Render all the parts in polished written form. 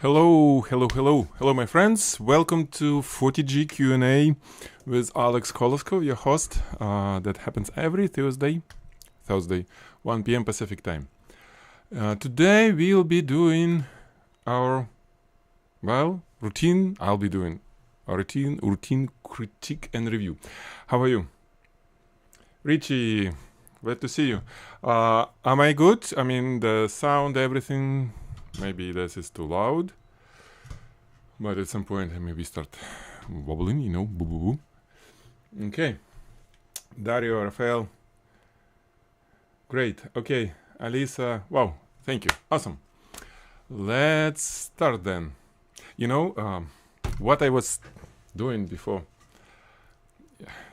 Hello, my friends. Welcome to Photigy Q&A with Alex Koloskov, your host. That happens every Thursday, 1 p.m. Pacific time. Today we'll be doing our, routine. I'll be doing a routine critique and review. How are you? Richie, glad to see you. Am I good? I mean, the sound, everything. Maybe this is too loud, but at some point I maybe start wobbling, boo boo boo. Okay, Dario, Rafael, great. Okay, Alisa, wow, thank you, awesome. Let's start then. What I was doing before,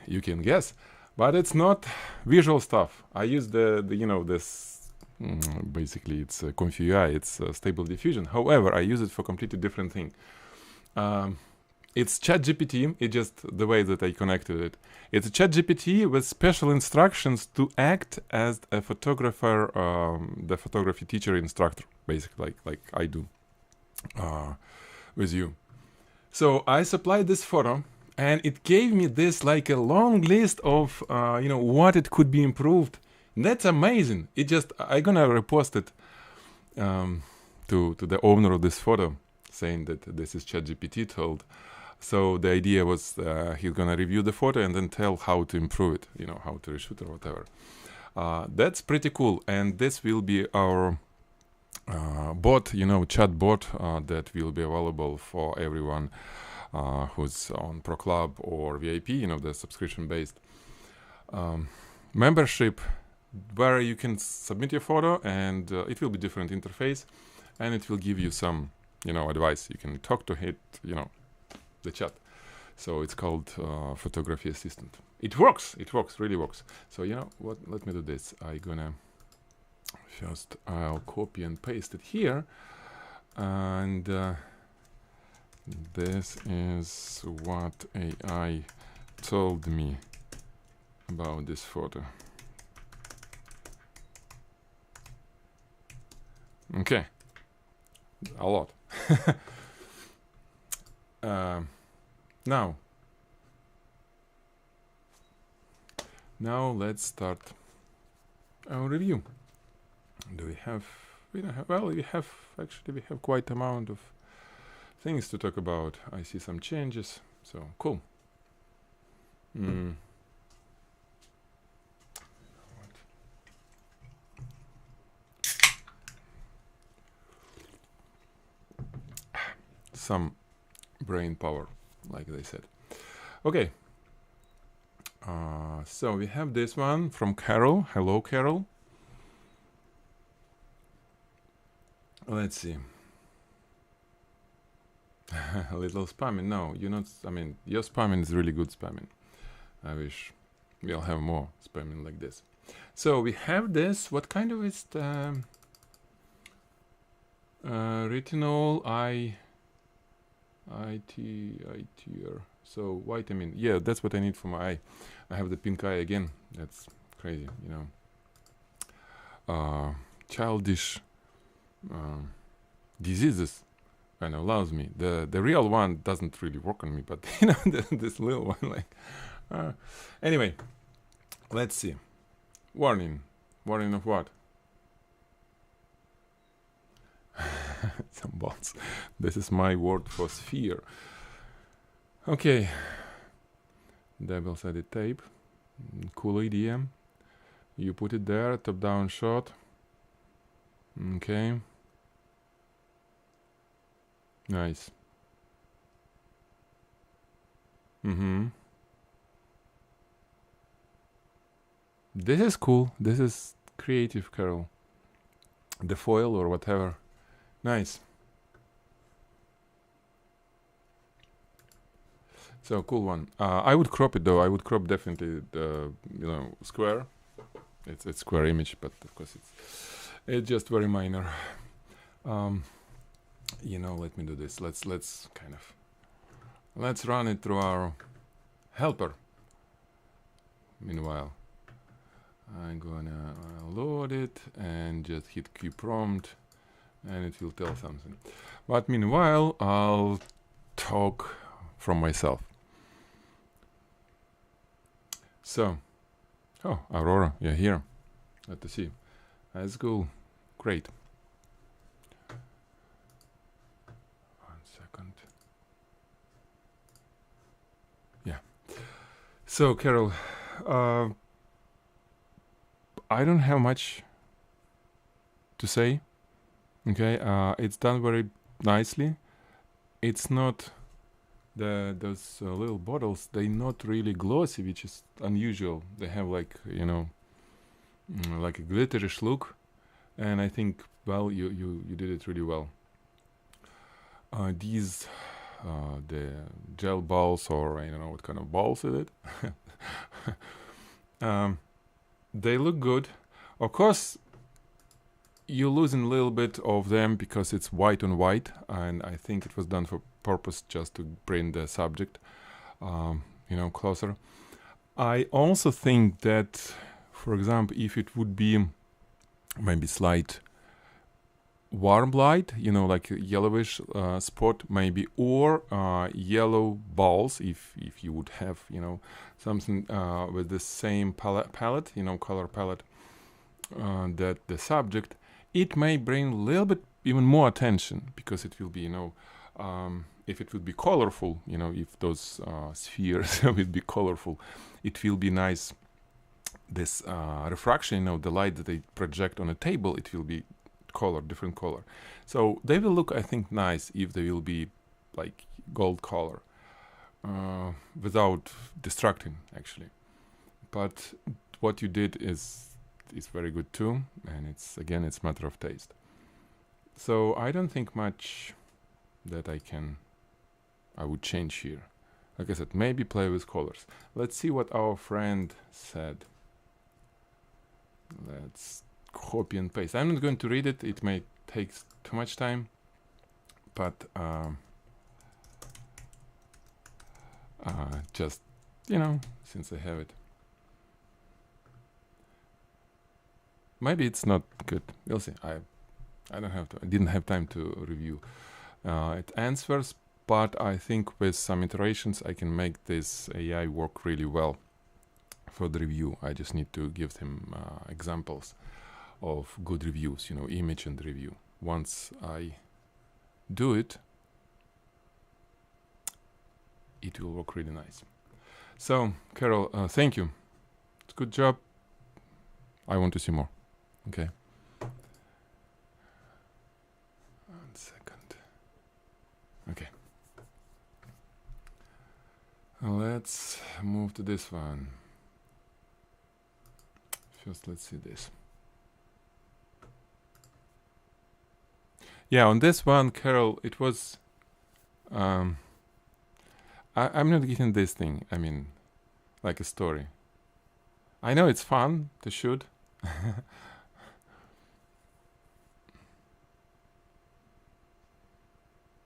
you can guess, but it's not visual stuff. I use this. Basically, it's Comfy UI, it's Stable Diffusion. However, I use it for completely different thing. It's ChatGPT. It's just the way that I connected it. It's a ChatGPT with special instructions to act as a photographer, the photography teacher instructor, basically, like I do with you. So I supplied this photo, and it gave me this like a long list of what it could be improved. That's amazing. I'm gonna repost it to the owner of this photo, saying that this is ChatGPT told. So the idea was he's gonna review the photo and then tell how to improve it, how to reshoot or whatever. That's pretty cool. And this will be our bot, chat bot that will be available for everyone who's on Pro Club or VIP, the subscription based membership, where you can submit your photo and it will be different interface, and it will give you some advice. You can talk to it, the chat. So it's called photography assistant. It works, really works. So what, let me do this. I'll copy and paste it here, and this is what AI told me about this photo. Okay, a lot. Now let's start our review. We have quite amount of things to talk about. I see some changes, so cool. Some brain power, like they said. Okay. So we have this one from Carol. Hello, Carol. Let's see. A little spamming. No, you're not. I mean, your spamming is really good spamming. I wish we'll have more spamming like this. So we have this. What kind of is the retinol ITR. So vitamin. Yeah, that's what I need for my eye. I have the pink eye again. That's crazy, childish diseases kind of allows me. The real one doesn't really work on me, but this little one, anyway, let's see. Warning of what? Some bots. This is my word for sphere. Okay. Double-sided tape. Cool idea. You put it there, top-down shot. Okay. Nice. This is cool. This is creative, Carol. The foil or whatever. Nice. So cool one. I would crop it though. I would crop definitely the square. It's square image, but of course it's just very minor. Let me do this. Let's run it through our helper. Meanwhile, I'm gonna load it and just hit Q prompt. and it will tell something. But meanwhile, I'll talk from myself. So, oh, Aurora, you're here. Glad to see you. That's cool. Great. 1 second. Yeah. So, Carol, I don't have much to say. Okay, it's done very nicely. It's not those little bottles. They're not really glossy, which is unusual. They have like like a glitterish look, and I think well you did it really well. These the gel balls, or I don't know what kind of balls is it. They look good. Of course, you're losing a little bit of them because it's white on white, and I think it was done for purpose just to bring the subject, closer. I also think that, for example, if it would be maybe slight warm light, like a yellowish spot maybe, or yellow balls, if you would have, something with the same palette, color palette that the subject, it may bring a little bit even more attention, because it will be, if it would be colorful, if those spheres would be colorful, it will be nice. This refraction, the light that they project on a table, it will be different color. So they will look, I think, nice if they will be like gold color, without distracting, actually. But what you did is very good too, and it's a matter of taste. So I don't think much that I would change here. Like I said, maybe play with colors. Let's see what our friend said. Let's copy and paste. I'm not going to read it. It may take too much time, but just, since I have it. Maybe it's not good. We'll see. I didn't have time to review it answers, but I think with some iterations I can make this AI work really well for the review. I just need to give them examples of good reviews, image and review. Once I do it, it will work really nice. So, Carol, thank you. It's a good job. I want to see more. Okay. 1 second. Okay. Let's move to this one. First, let's see this. Yeah, on this one, Carol, it was... I'm not getting this thing. I mean, like a story. I know it's fun to shoot.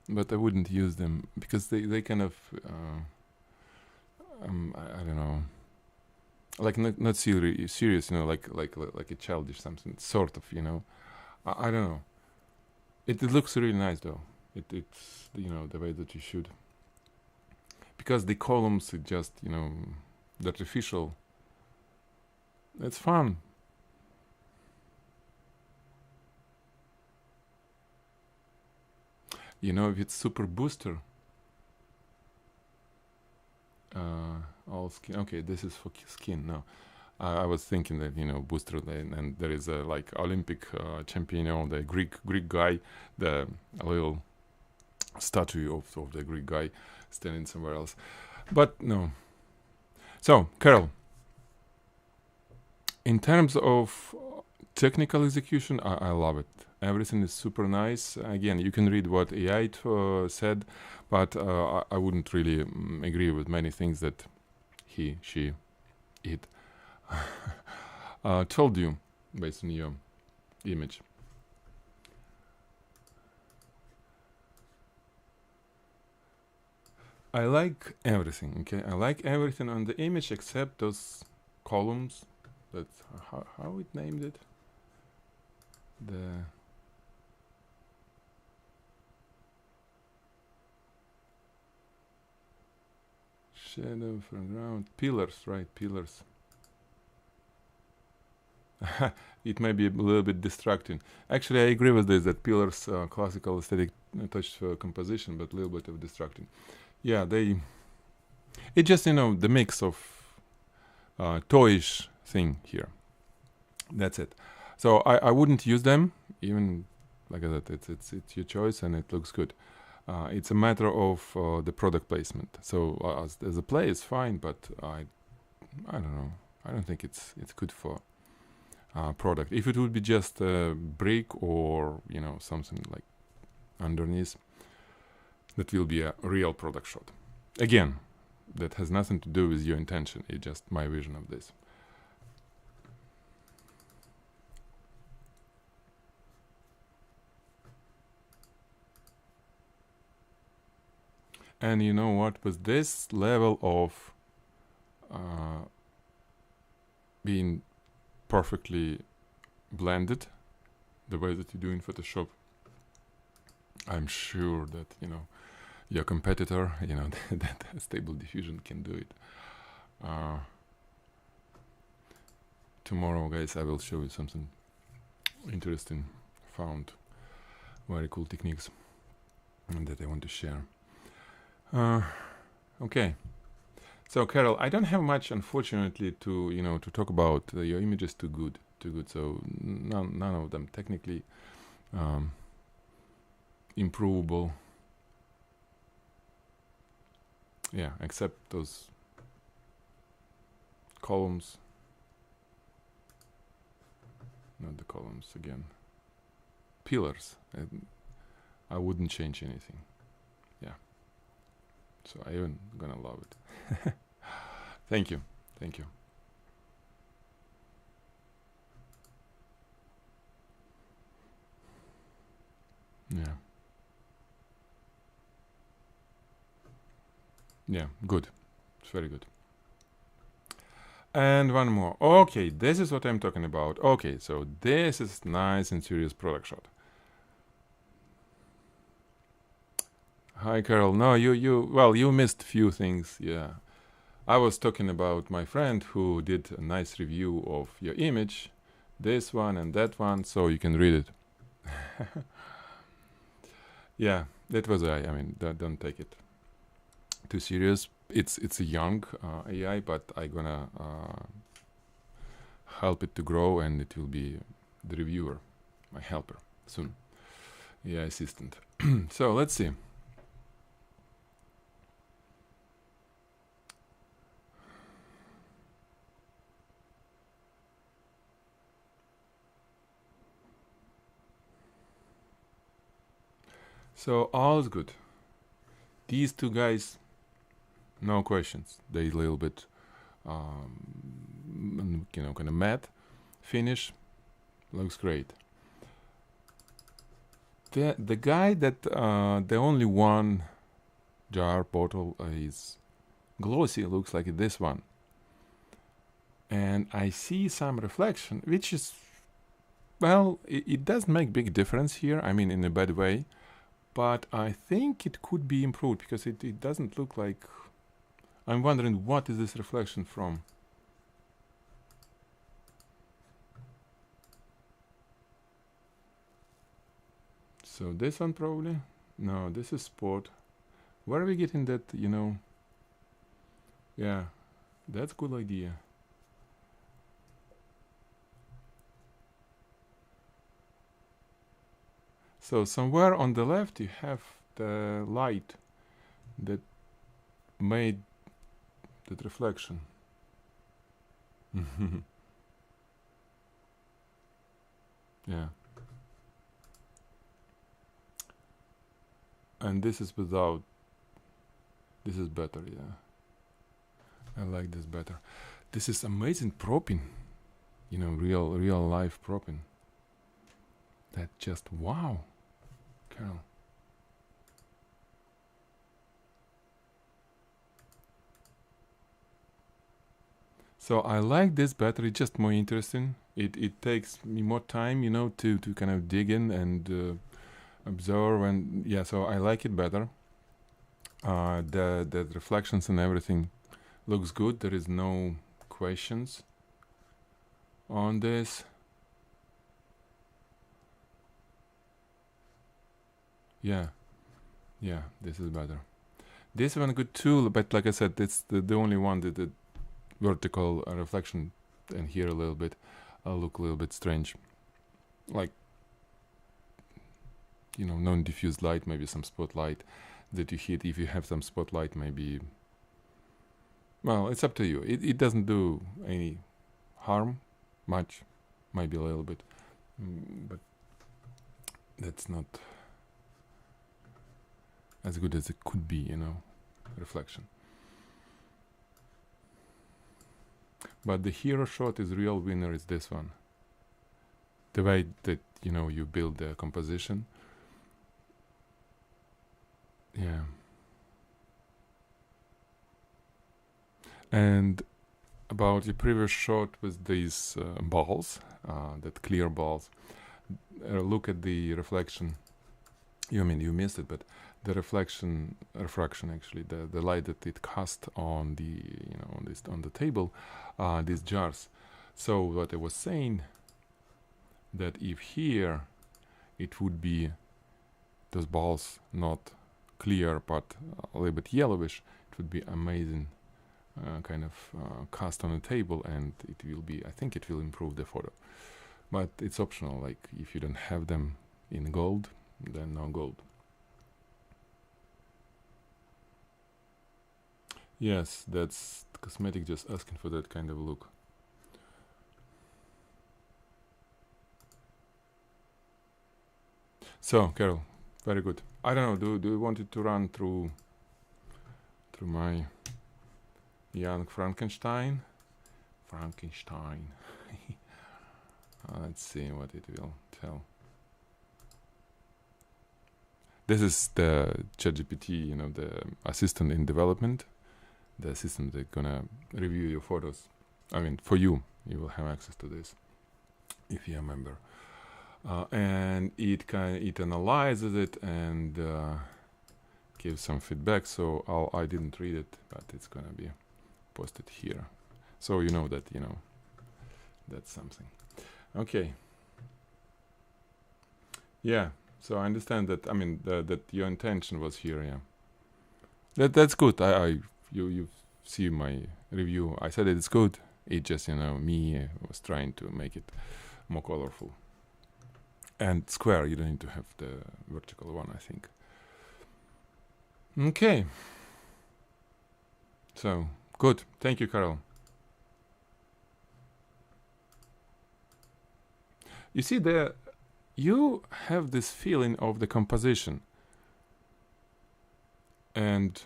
But I wouldn't use them because they kind of... I don't know. Like not serious, like a childish something, sort of, I don't know. It looks really nice though. It's the way that you should, because the columns are just the artificial. It's fun. If it's super booster, all skin. Okay, this is for skin. No, I was thinking that booster, and there is a like Olympic champion, the Greek guy, the little statue of the Greek guy standing somewhere else, but no. So, Carol, in terms of technical execution, I love it. Everything is super nice. Again, you can read what AI said, but I wouldn't really agree with many things that he, she, it told you based on your image. I like everything, okay? I like everything on the image except those columns. That's how it named it. shadow from ground. Pillars, right? Pillars. It may be a little bit distracting. Actually, I agree with this, that pillars classical aesthetic touch composition, but a little bit of distracting. Yeah, it just, the mix of toyish thing here. That's it. So I wouldn't use them, even like I said, it's your choice and it looks good. It's a matter of the product placement. So as a play, it's fine, but I don't know. I don't think it's good for product. If it would be just a brick or something like underneath, that will be a real product shot. Again, that has nothing to do with your intention. It's just my vision of this. And you know what? With this level of being perfectly blended, the way that you do in Photoshop, I'm sure that your competitor, that Stable Diffusion can do it. Tomorrow, guys, I will show you something interesting. Found very cool techniques that I want to share. Okay. So Carol, I don't have much, unfortunately, to talk about. Your image is too good. So none of them technically improvable. Yeah, except those columns. Not the columns again. Pillars. I wouldn't change anything. Yeah. So I even gonna love it. Thank you. Yeah, good. It's very good. And one more. Okay, this is what I'm talking about. Okay, so this is nice and serious product shot. Hi, Carol. No, you missed few things. Yeah. I was talking about my friend who did a nice review of your image, this one and that one, so you can read it. Yeah, that was I mean, don't take it too serious. It's a young AI, but I'm gonna help it to grow, and it will be the reviewer, my helper soon, AI assistant. So let's see. So all is good. These two guys, no questions. They a little bit, kind of matte finish. Looks great. The guy that the only one jar bottle is glossy, looks like this one. And I see some reflection, which is, well, it does make big difference here. I mean, in a bad way. But I think it could be improved because it doesn't look like... I'm wondering, what is this reflection from? So this one probably? No, this is spot. Where are we getting that, Yeah, that's a good idea. So somewhere on the left you have the light that made that reflection. Yeah. And this is without. This is better, yeah. I like this better. This is amazing propping. Real life propping. That just wow. Carol. So I like this better. It's just more interesting. It takes me more time, to kind of dig in and observe, and yeah. So I like it better. The reflections and everything. Looks good. There is no questions on this. Yeah, this is better. This one good too, but like I said, it's the only one that the vertical reflection, and here a little bit look a little bit strange, like, you know, non-diffused light, maybe some spotlight that you hit. If you have some spotlight, maybe, well, it's up to you. It doesn't do any harm much, maybe a little bit, but that's not as good as it could be, you know, reflection. But the hero shot is real winner is this one. The way that, you know, you build the composition. Yeah. And about the previous shot with these balls, that clear balls, look at the reflection. You missed it, but the refraction actually, the light that it cast on the, you know, on the table, these jars. So what I was saying, that if here it would be those balls not clear but a little bit yellowish, it would be amazing kind of cast on the table, and it will be, I think it will improve the photo. But it's optional, like if you don't have them in gold, then no gold. Yes, that's cosmetic, just asking for that kind of look. So, Carol, very good. I don't know, do you want it to run through my young Frankenstein? Let's see what it will tell. This is the ChatGPT, you know, the assistant in development, the assistant that's gonna review your photos. I mean, for you will have access to this if you're a member. And it analyzes it and gives some feedback. So I didn't read it, but it's gonna be posted here, so you know that, you know, that's something. Okay. Yeah. So I understand that. I mean, that your intention was here. Yeah. That's good. You see my review. I said it's good. It just, you know, me was trying to make it more colorful and square. You don't need to have the vertical one, I think. Okay. So good. Thank you, Carol. You see, you have this feeling of the composition, and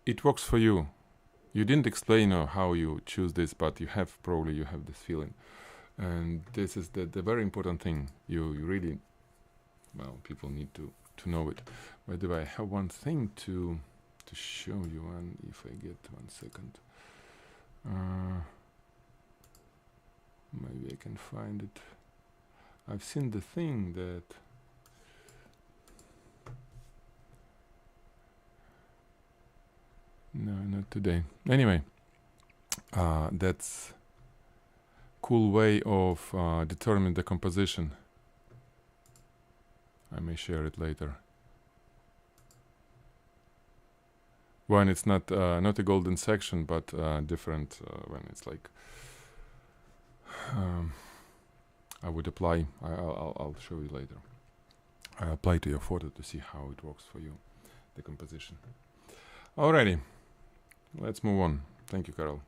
it works for you. You didn't explain how you choose this, but you have this feeling, and this is the very important thing. You really, well, people need to know it. By the way, I have one thing to show you, and if I get 1 second, maybe I can find it. I've seen the thing that no, not today. Anyway, that's cool way of determining the composition. I may share it later. When it's not a golden section, but different, when it's like I would apply. I'll show you later. I apply to your photo to see how it works for you, the composition. Alrighty, let's move on. Thank you, Carol.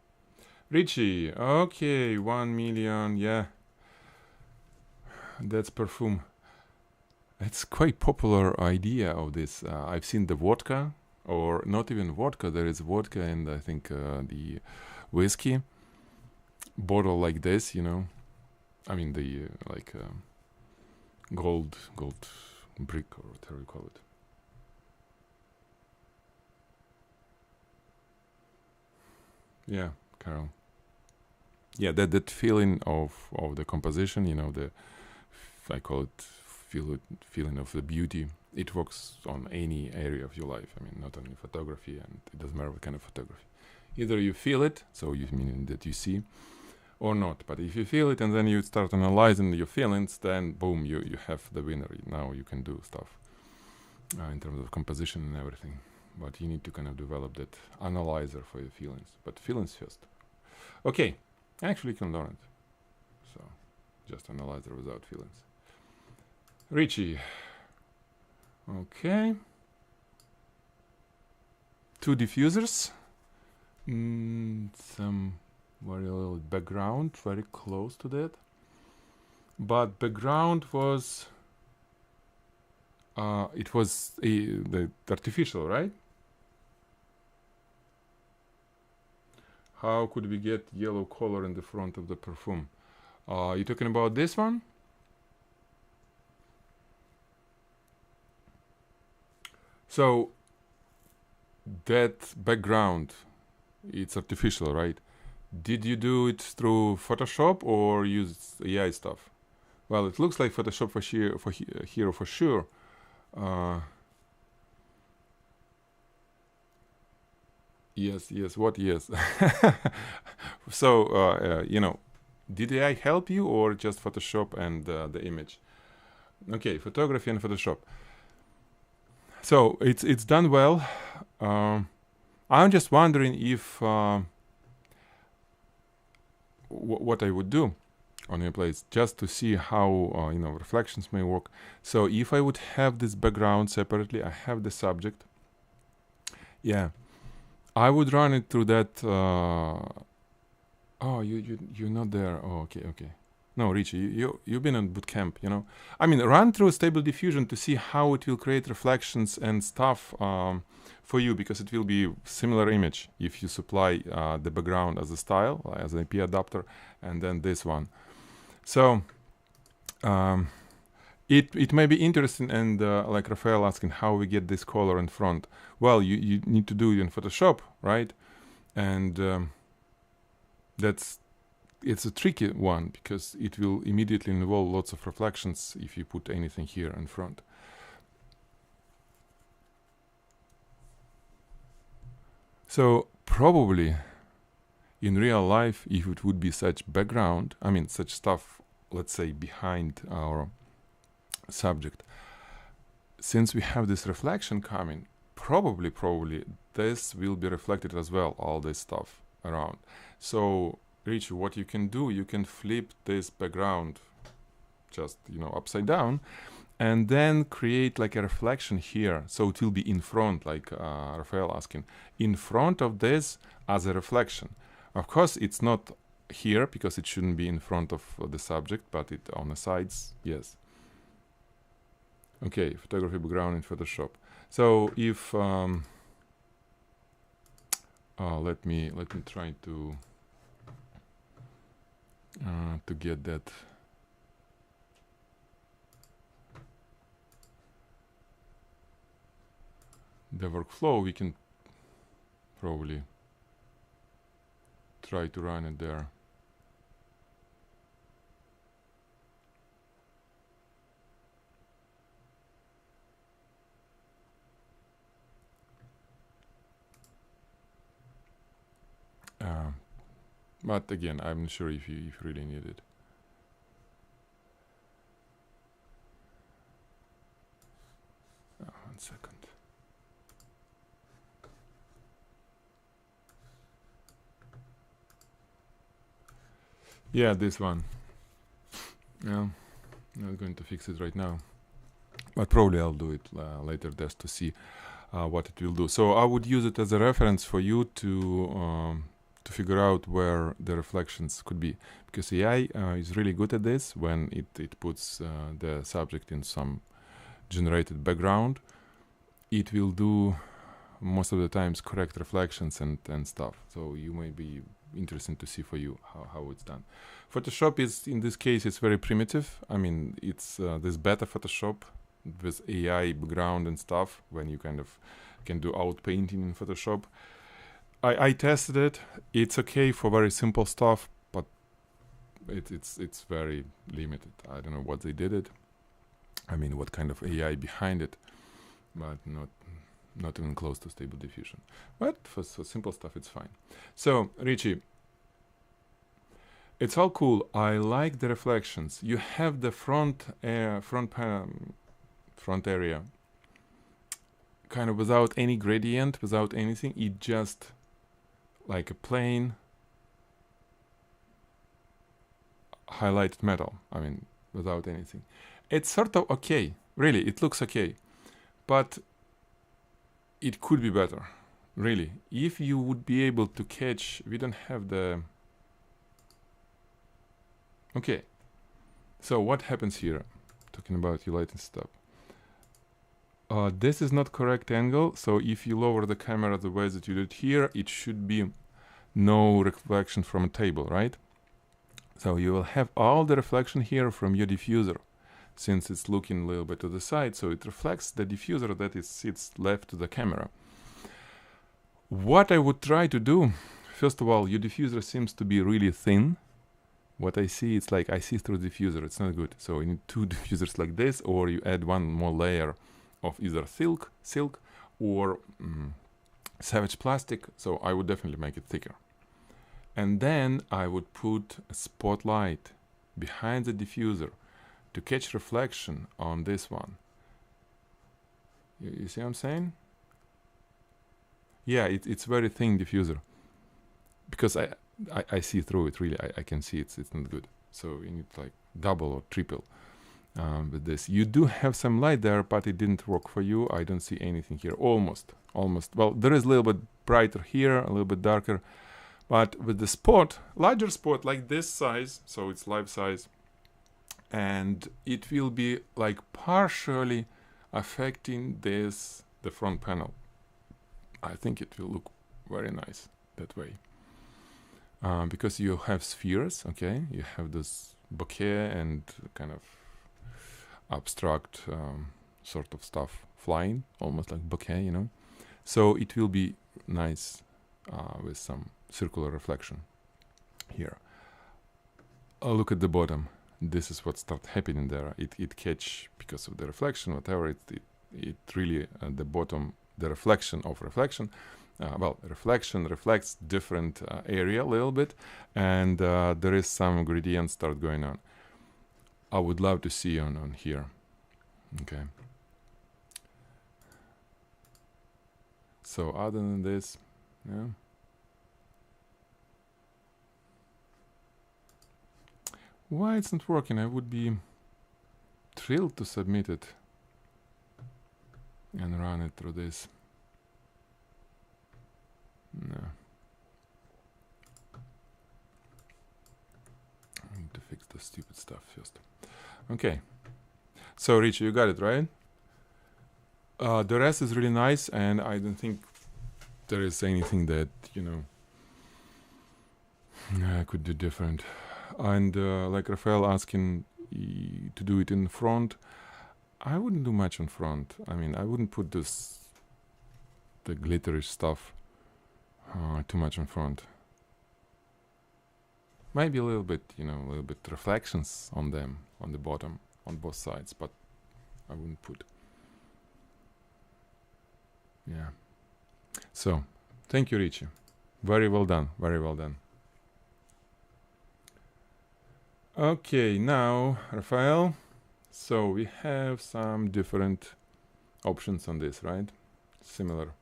Richie, okay, 1 million, yeah. That's perfume. It's quite popular idea of this. I've seen the vodka, or not even vodka. There is vodka and I think the whiskey bottle like this, you know. I mean the like gold brick, or whatever you call it. Yeah, Carol. Yeah, that feeling of the composition, you know, I call it feeling of the beauty. It works on any area of your life. I mean, not only photography, and it doesn't matter what kind of photography. Either you feel it, so you mean that you see, or not. But if you feel it and then you start analyzing your feelings, then boom, you have the winner. Now you can do stuff in terms of composition and everything. But you need to kind of develop that analyzer for your feelings. But feelings first. Okay, actually you can learn it. So just analyzer without feelings. Richie. Okay. 2 diffusers. Some very little background, very close to that. But background was it was the artificial, right? How could we get yellow color in the front of the perfume? You talking about this one? So that background, it's artificial, right? Did you do it through Photoshop or use AI stuff? Well, it looks like Photoshop here for sure. Yes, what yes? So, you know, did AI help you or just Photoshop and the image? Okay, photography and Photoshop. So it's done well. I'm just wondering if what I would do on your place just to see how you know, reflections may work. So if I would have this background separately, I have the subject. Yeah, I would run it through that. Oh, you're not there. Oh, okay. No, Richie, you've been on boot camp, you know. I mean, run through Stable Diffusion to see how it will create reflections and stuff for you, because it will be similar image if you supply the background as a style, as an IP adapter, and then this one. So it may be interesting, and like Rafael asking how we get this color in front. Well, you need to do it in Photoshop, right? And it's a tricky one because it will immediately involve lots of reflections if you put anything here in front. So probably in real life, if it would be such background, I mean such stuff, let's say behind our subject, since we have this reflection coming, probably this will be reflected as well, all this stuff around. So Rich, what you can do, you can flip this background just, you know, upside down, and then create like a reflection here, so it will be in front, like Rafael asking, in front of this as a reflection. Of course, it's not here because it shouldn't be in front of the subject, but it on the sides, yes. Okay, photography background in Photoshop. So if let me try to get that. The workflow, we can probably try to run it there. But again, I'm not sure if you really need it. One second. Yeah, this one. Yeah, not going to fix it right now, but probably I'll do it later just to see what it will do. So I would use it as a reference for you to figure out where the reflections could be, because AI is really good at this. When it puts the subject in some generated background, it will do most of the times correct reflections and stuff. So you may be interesting to see for you how it's done. Photoshop is, in this case, it's very primitive. I mean, it's this beta Photoshop with AI background and stuff, when you kind of can do outpainting in Photoshop. I tested it. It's okay for very simple stuff, but it's very limited. I don't know what they did it. I mean, what kind of AI behind it, but not even close to stable diffusion. But for simple stuff, it's fine. So, Richie, it's all cool. I like the reflections. You have the front area kind of without any gradient, without anything. It just like a plain highlighted metal. I mean, without anything. It's sort of okay. Really, it looks okay. But it could be better. Really. If you would be able to catch... We don't have the... Okay. So what happens here? Talking about your lighting stuff. This is not correct angle. So if you lower the camera the way that you did here, it should be no reflection from a table, right? So you will have all the reflection here from your diffuser, since it's looking a little bit to the side, so it reflects the diffuser that sits left to the camera. What I would try to do, first of all, your diffuser seems to be really thin. What I see, it's like I see through the diffuser. It's not good. So you need two diffusers like this, or you add one more layer of either silk or Savage plastic. So I would definitely make it thicker. And then I would put a spotlight behind the diffuser to catch reflection on this one. You see what I'm saying? Yeah, it's very thin diffuser. Because I see through it, really. I can see it's not good. So you need like double or triple with this. You do have some light there, but it didn't work for you. I don't see anything here. Almost. Well, there is a little bit brighter here, a little bit darker. But with the spot, larger spot like this size, so it's life size, and it will be like partially affecting the front panel. I think it will look very nice that way. Because you have spheres, okay? You have this bouquet and kind of abstract sort of stuff flying, almost like bouquet, you know? So it will be nice with some circular reflection here. Look at the bottom. This is what starts happening there. It catch because of the reflection, whatever. It really at the bottom, the reflection of reflection. Well, reflection reflects different area a little bit, and there is some gradient start going on. I would love to see on here. Okay. So other than this, yeah. Why it's not working? I would be thrilled to submit it and run it through this. No. I need to fix the stupid stuff first. Okay. So, Richie, you got it, right? The rest is really nice, and I don't think there is anything that, you know, I could do different. And like Raphael asking to do it in front, I wouldn't do much on front. I mean, I wouldn't put the glittery stuff too much in front. Maybe a little bit, you know, a little bit reflections on them, on the bottom, on both sides, but I wouldn't put. Yeah. So, thank you, Richie. Very well done, very well done. Okay, now, Raphael. So, we have some different options on this, right? Similar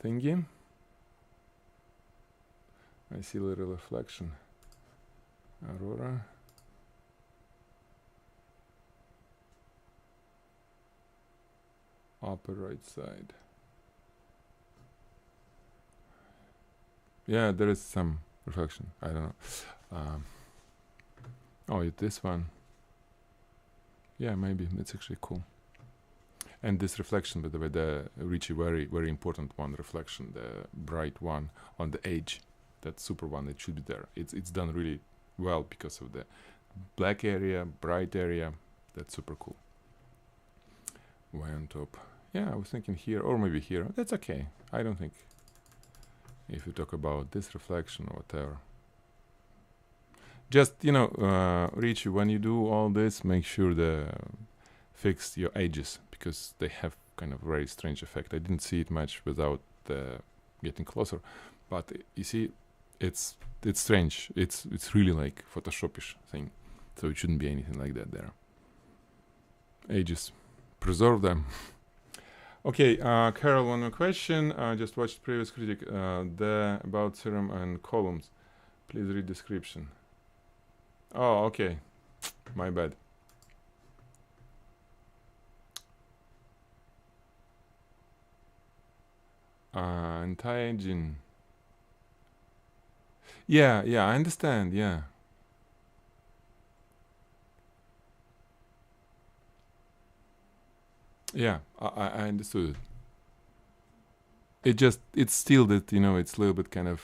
thingy. I see a little reflection. Aurora. Upper right side. Yeah, there is some reflection. I don't know. Oh, this one. Yeah, maybe. That's actually cool. And this reflection, by the way, the Richie, very, very important one, reflection, the bright one on the edge, that super one, it should be there. It's done really well because of the black area, bright area. That's super cool. Way on top. Yeah, I was thinking here, or maybe here. That's okay. I don't think, if you talk about this reflection or whatever. Just, you know, Richie, when you do all this, make sure fix your edges, because they have kind of very strange effect. I didn't see it much without getting closer, but you see, it's strange. It's really like Photoshopish thing, so it shouldn't be anything like that there. Ages, preserve them. Okay, Carol, one more question. I just watched previous critic about serum and columns. Please read description. Oh, okay. My bad. Anti-aging. Yeah, I understand. Yeah. Yeah, I understood it. It's still that, it's a little bit kind of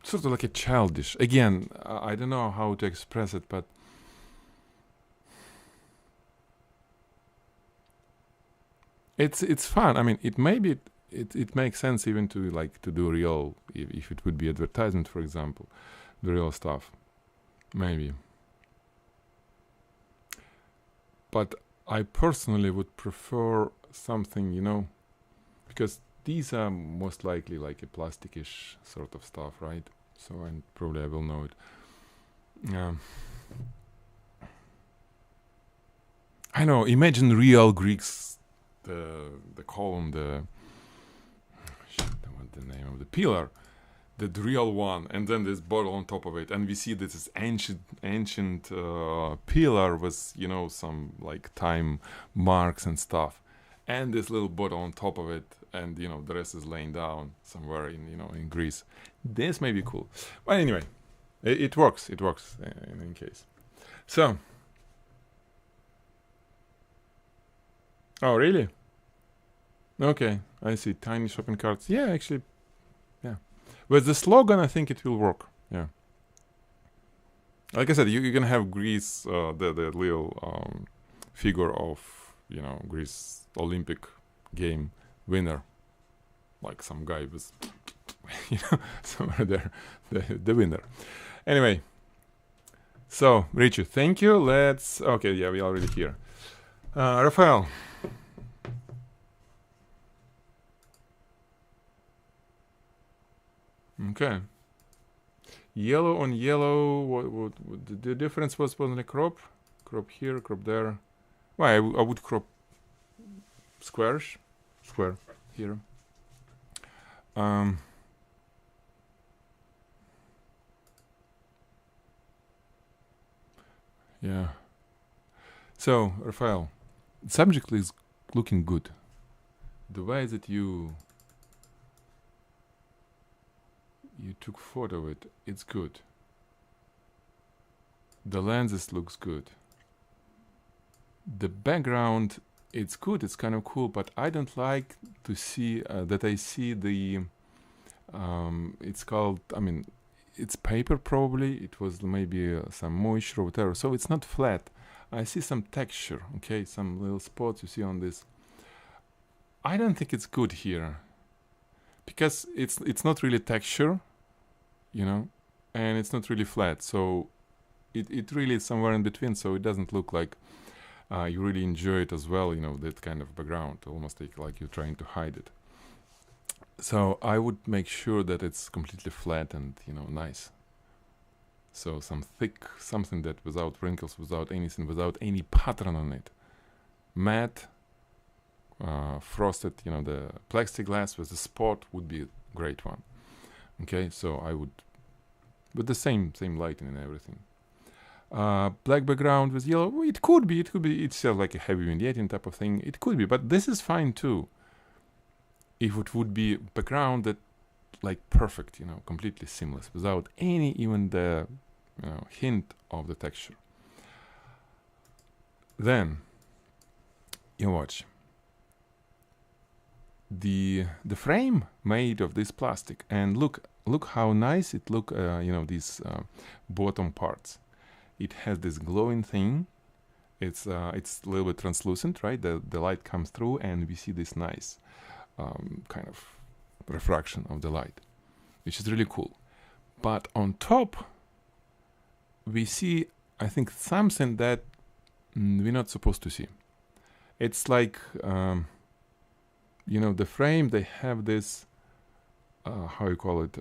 sort of like a childish. Again, I don't know how to express it, but it's fun. I mean, it makes sense even to do real, if it would be advertisement, for example, the real stuff, maybe. But I personally would prefer something, because these are most likely like a plasticish sort of stuff, right? So probably I will know it. I know. Imagine real Greeks, the column, what the name of the pillar, the real one, and then this bottle on top of it, and we see this is ancient pillar with some like time marks and stuff, and this little bottle on top of it, and the rest is laying down somewhere in Greece. This may be cool, but anyway, it works. It works in any case. So, oh really? Okay, I see. Tiny shopping carts. Yeah, actually, yeah. With the slogan, I think it will work. Yeah. Like I said, you're gonna have Greece, the little figure of Greece Olympic game winner, like some guy with somewhere there, the winner. Anyway, so Richie, thank you. Okay, yeah, we already here. Rafael. Okay. Yellow on yellow. What the difference was on the crop? Crop here, crop there. Why I would crop square here. Yeah. So Rafael, the subject is looking good. The way that you took photo of it, it's good. The lenses looks good. The background, it's good, it's kind of cool, but I don't like to see that I see the it's called, it's paper probably. It was maybe some moisture or whatever, so it's not flat. I see some texture, okay, some little spots you see on this. I don't think it's good here because it's not really texture, and it's not really flat, so it really is somewhere in between, so it doesn't look like you really enjoy it as well, that kind of background, almost like you're trying to hide it. So I would make sure that it's completely flat and nice. So some thick, something that without wrinkles, without anything, without any pattern on it. Matte, frosted, the plexiglass with a spot would be a great one. Okay, so I would, with the same lighting and everything. Black background with yellow, it could be, it's like a heavy vignetting type of thing. It could be, but this is fine too. If it would be background that like perfect, completely seamless, without any even the hint of the texture. Then you watch the frame made of this plastic, and look how nice it look. These bottom parts. It has this glowing thing. It's a little bit translucent, right? The light comes through, and we see this nice kind of refraction of the light, which is really cool. But on top, we see, I think, something that we're not supposed to see. It's like, you know, the frame, they have this, how you call it,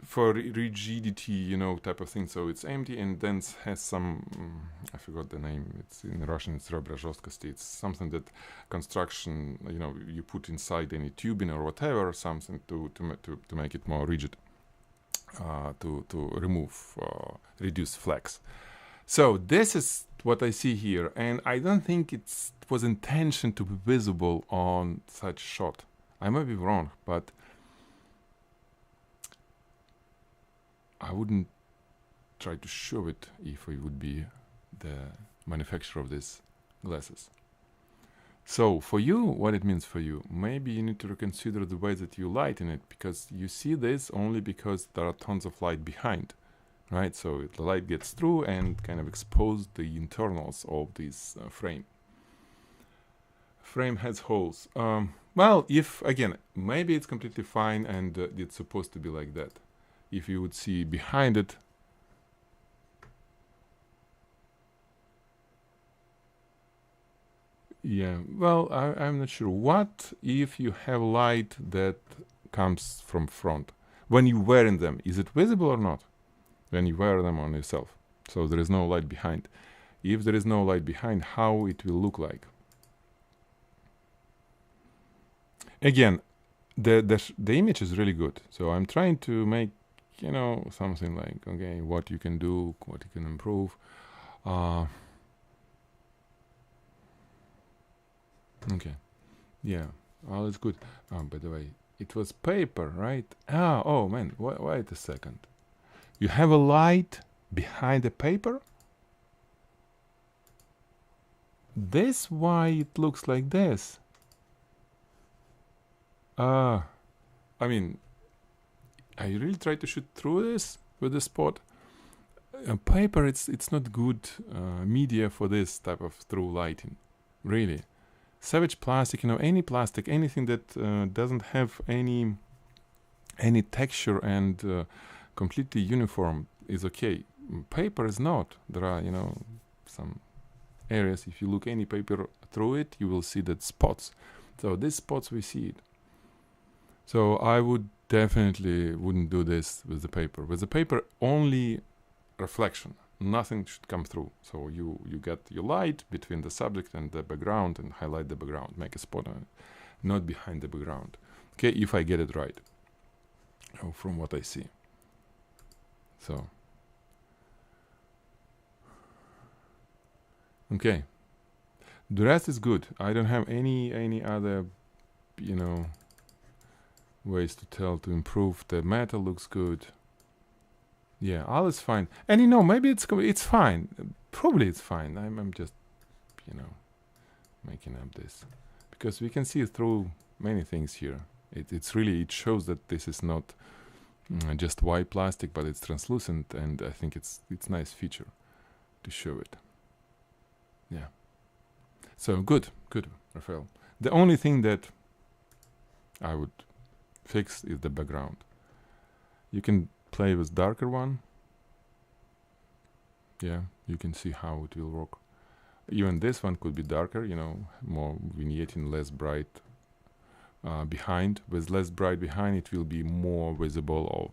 for rigidity, you know, type of thing. So it's empty and then has some, I forgot the name. It's in Russian, it's ребра жесткости. It's something that construction, you know, you put inside any tubing or whatever, something to make it more rigid, to remove, reduce flex. So this is what I see here, and I don't think it was intention to be visible on such shot. I might be wrong, but I wouldn't try to show it if I would be the manufacturer of these glasses. So for you, what it means for you, maybe you need to reconsider the way that you light in it, because you see this only because there are tons of light behind, right? So the light gets through and kind of exposes the internals of this frame. Frame has holes. Well, if, again, maybe it's completely fine and it's supposed to be like that. If you would see behind it, yeah, well, I'm not sure. What if you have light that comes from front? When you're wearing them, is it visible or not? When you wear them on yourself. So there is no light behind. If there is no light behind, how it will look like? Again, the image is really good. So I'm trying to make, you know, something like, okay, what you can do, what you can improve. Okay, yeah, all is good. By the way, it was paper, right? Oh man, wait a second. You have a light behind the paper? That's why it looks like this. I mean, I really try to shoot through this with the spot. Paper, it's not good media for this type of through lighting, really. Savage plastic, you know, any plastic, anything that doesn't have any texture and completely uniform is okay. Paper is not. There are, you know, some areas. If you look any paper through it, you will see that spots. So these spots, we see it. So I would definitely wouldn't do this with the paper. With the paper, only reflection. Nothing should come through. So you get your light between the subject and the background and highlight the background. Make a spot on it. Not behind the background. Okay, if I get it right. From what I see. So. Okay. The rest is good. I don't have any other, you know, ways to tell to improve. The metal looks good. Yeah, all is fine. And you know, maybe it's fine. Probably it's fine. I'm just, you know, making up this because we can see through many things here. It's really, it shows that this is not just white plastic, but it's translucent, and I think it's nice feature to show it. Yeah. So good, Raphael. The only thing that I would fix is the background. You can play with darker one. Yeah, you can see how it will work. Even this one could be darker, you know, more vignetting, less bright behind. With less bright behind, it will be more visible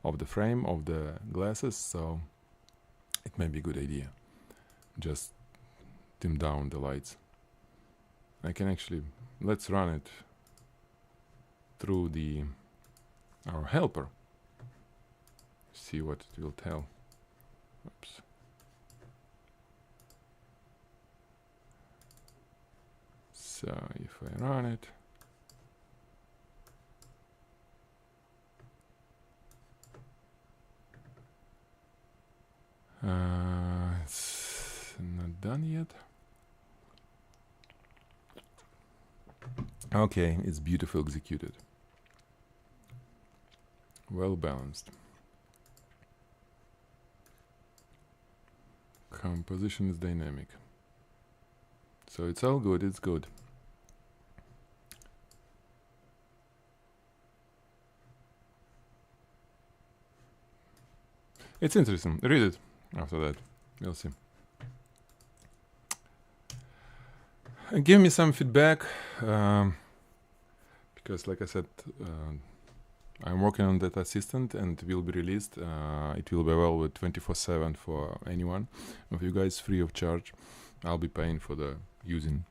of the frame of the glasses. So it may be a good idea. Just dim down the lights. I can actually, let's run it through our helper. See what it will tell. Oops. So if I run it, it's not done yet. Okay, it's beautifully executed. Well balanced. Composition is dynamic. So it's all good, it's good. It's interesting. Read it after that. We'll see. Give me some feedback, because like I said, I'm working on that assistant and it will be released. It will be available 24/7 for anyone of you guys, free of charge. I'll be paying for the using.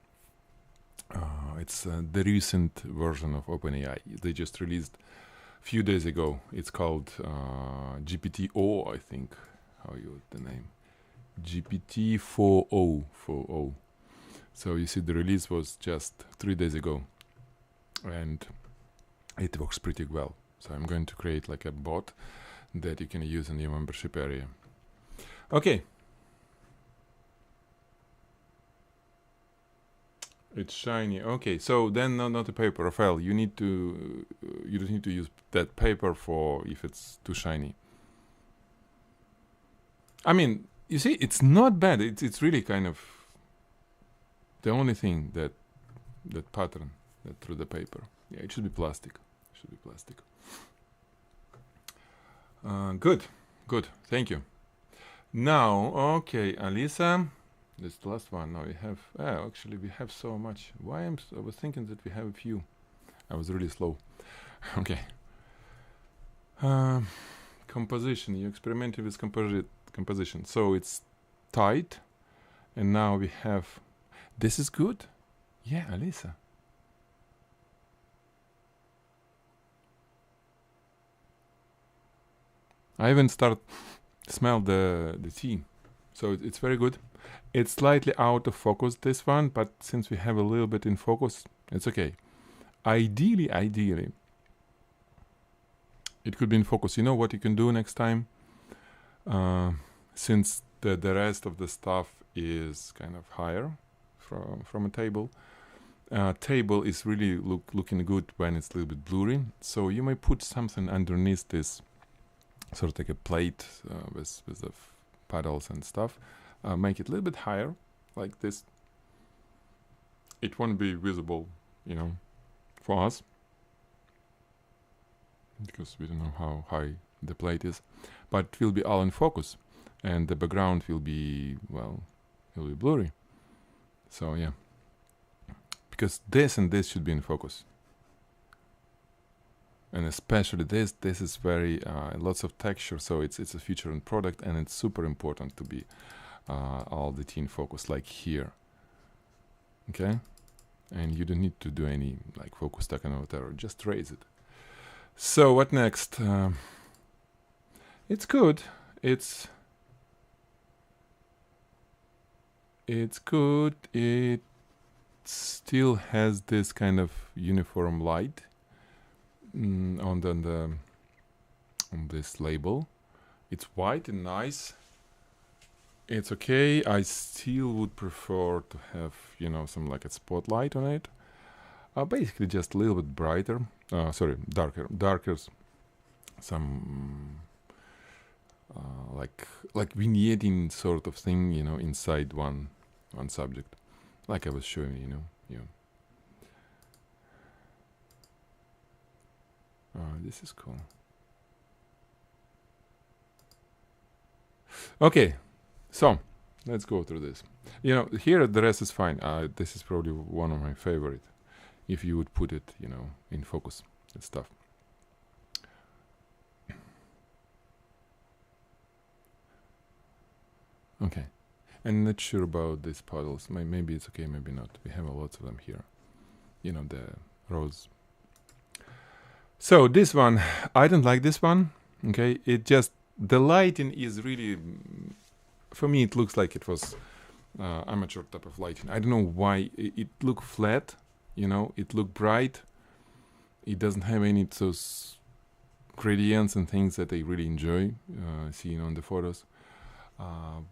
It's the recent version of OpenAI. They just released a few days ago. It's called GPT-O, I think. How you the name? GPT-4o. 4o. So you see, the release was just 3 days ago, and it works pretty well. So I'm going to create like a bot that you can use in your membership area. Okay. It's shiny. Okay, so then not a paper, Rafael. You need to you just need to use that paper for if it's too shiny. I mean, you see, it's not bad. It's really kind of the only thing that pattern that through the paper. Yeah, it should be plastic. It should be plastic. Good. Thank you. Now, okay, Alisa. This is the last one. Now we have. Actually, we have so much. I was thinking that we have a few. I was really slow. Okay. Composition. You experimented with composition. So it's tight, and now we have. This is good. Yeah, Alisa. I even smell the tea, so it's very good. It's slightly out of focus, this one, but since we have a little bit in focus, it's okay. Ideally, it could be in focus. You know what you can do next time? Since the rest of the stuff is kind of higher from a table, table is really looking good when it's a little bit blurry. So you may put something underneath this, sort of like a plate with the paddles and stuff. Make it a little bit higher, like this. It won't be visible, for us, because we don't know how high the plate is, but it will be all in focus, and the background will be, will be blurry. So yeah, because this and this should be in focus, and especially this is very lots of texture, so it's a feature and product, and it's super important to be all the tea in focus, like here. Okay, and you don't need to do any like focus token or whatever, just raise it. So what next? It's good. It's good. It still has this kind of uniform light on this label. It's white and nice. It's okay. I still would prefer to have, some like a spotlight on it. Basically just a little bit brighter. Darker. Some like vignetting sort of thing, inside one subject, like I was showing you. This is cool. Okay. So, let's go through this. Here the rest is fine. This is probably one of my favorite. If you would put it, in focus and stuff. Okay. I'm not sure about these puddles. Maybe it's okay, maybe not. We have a lot of them here. The rose. So this one, I don't like this one. Okay, the lighting is really. For me, it looks like it was amateur type of lighting. I don't know why it looked flat. It looked bright. It doesn't have any of those gradients and things that I really enjoy seeing on the photos.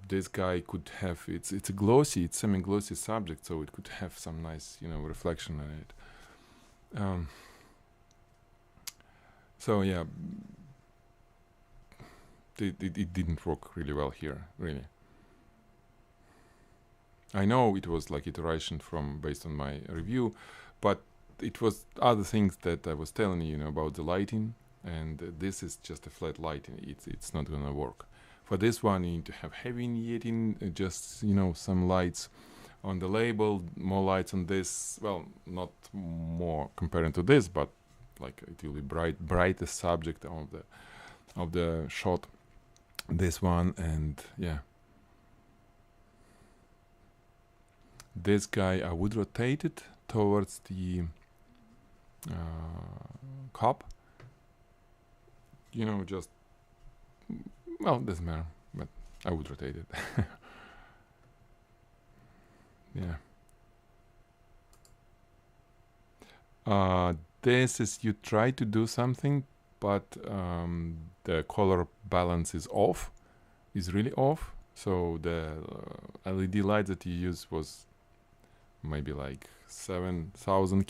This guy could have it's a glossy, it's semi-glossy subject, so it could have some nice reflection on it. So yeah, it didn't work really well here, really. I know it was like iteration based on my review, but it was other things that I was telling you, about the lighting, and this is just a flat lighting. It's not gonna work. For this one, you need to have heavy vignetting, just some lights on the label, more lights on this. Well, not more comparing to this, but like it will be brightest subject of the shot. This one, and yeah, this guy I would rotate it towards the cup. You know, just, well, doesn't matter, but I would rotate it. Yeah. This is, you try to do something, but the color balance is off, is really off. So the LED light that you use was maybe like 7,000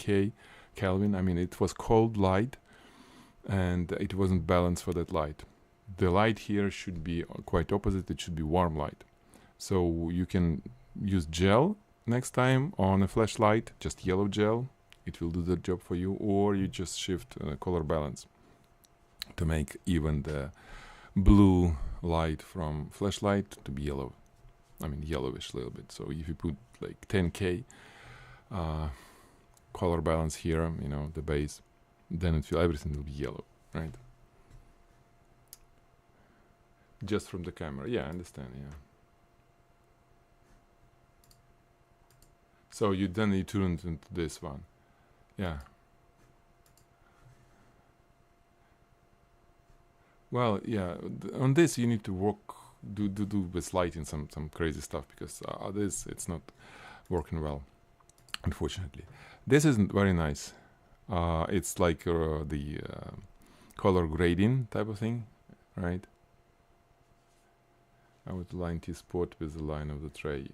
Kelvin. I mean, it was cold light, and it wasn't balanced for that light. The light here should be quite opposite. It should be warm light. So you can use gel next time on a flashlight, just yellow gel. It will do the job for you, or you just shift color balance to make even the blue light from flashlight to be yellow. I mean, yellowish a little bit. So if you put like 10K color balance here, you know, the base, then everything will be yellow, right? Just from the camera. Yeah, I understand, yeah. So you then you turn it into this one. Yeah. Well, yeah, on this you need to work, do with lighting some crazy stuff, because this, it's not working well, unfortunately. This isn't very nice. It's like the color grading type of thing, right? I would line T-spot with the line of the tray.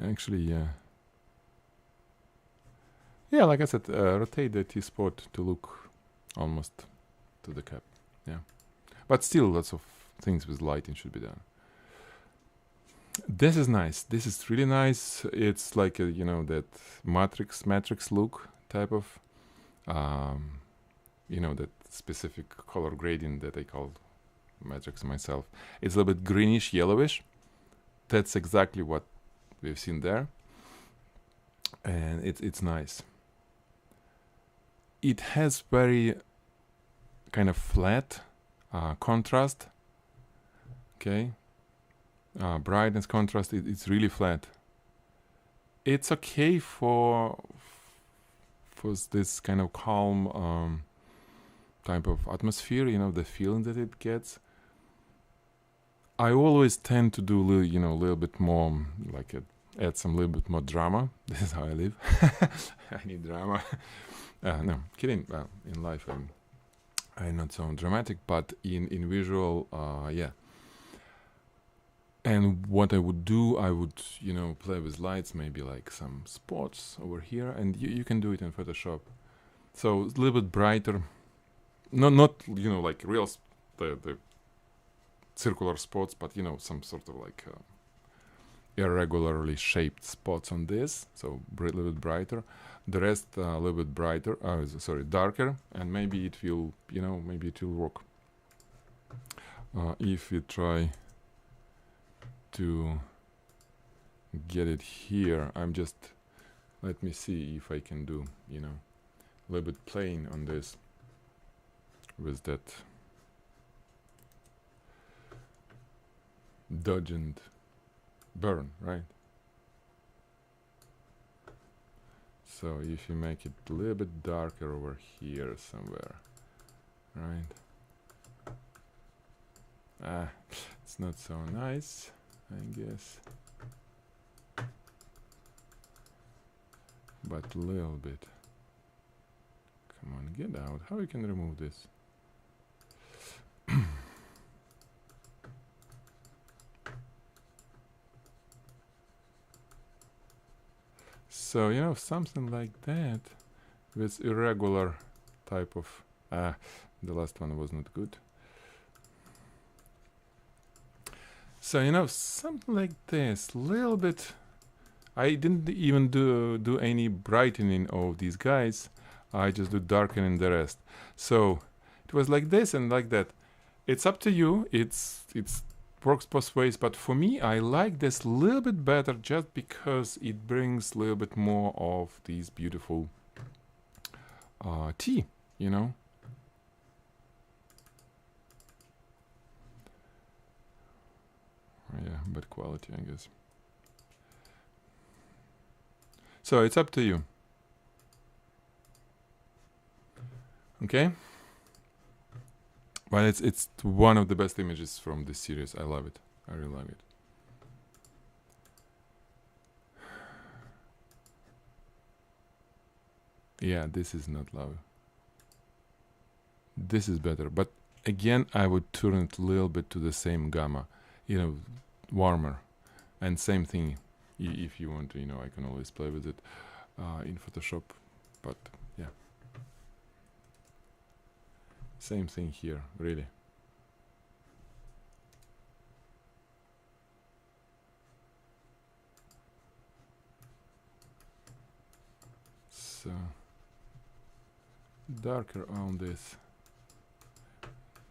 Actually, yeah. Yeah, like I said, rotate the T-spot to look almost to the cap. Yeah, but still lots of things with lighting should be done. This is nice. This is really nice. It's like a, you know, that matrix look type of, you know, that specific color grading that I call matrix myself. It's a little bit greenish, yellowish. That's exactly what we've seen there, and it's nice. It has very kind of flat contrast. Okay, brightness, contrast. It's really flat. It's okay for this kind of calm type of atmosphere. You know, the feeling that it gets. I always tend to do a little bit more, like add some little bit more drama. This is how I live. I need drama. No, kidding. Well, in life I'm not so dramatic, but in visual, yeah. And what I would do, I would, you know, play with lights, maybe like some spots over here, and you can do it in Photoshop. So it's a little bit brighter, not you know, like real the circular spots, but you know, some sort of like irregularly shaped spots on this, so a little bit brighter. The rest a little bit brighter, darker, and maybe it will, you know, maybe it will work. If you try to get it here, let me see if I can do, you know, a little bit playing on this with that dodge and burn, right? So if you make it a little bit darker over here somewhere, right? It's not so nice, I guess, but a little bit. Come on, get out. How you can remove this? So, you know, something like that with irregular type of... the last one was not good. So, you know, something like this, little bit... I didn't even do any brightening of these guys. I just do darkening the rest. So, it was like this and like that. It's up to you. It's works both ways, but for me, I like this a little bit better just because it brings a little bit more of these beautiful tea, you know. Yeah, bad quality, I guess. So it's up to you. Okay. But it's one of the best images from this series. I love it. I really love it. Yeah, this is not love. This is better. But again, I would turn it a little bit to the same gamma, you know, warmer. And same thing, if you want to, you know, I can always play with it in Photoshop. But yeah. Same thing here, really. So darker on this.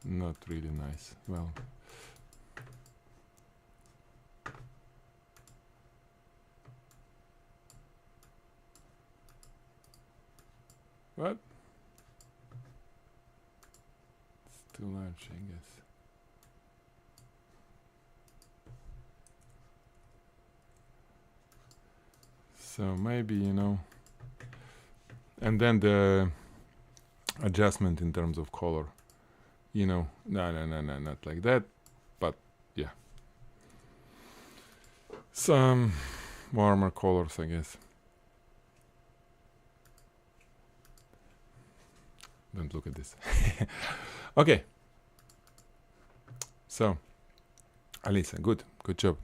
Not really nice. Well, what? It's too large, I guess. So maybe, you know, and then the adjustment in terms of color, you know, no, not like that, but yeah, some warmer colors, I guess. Don't look at this. Okay. So, Alisa, good job.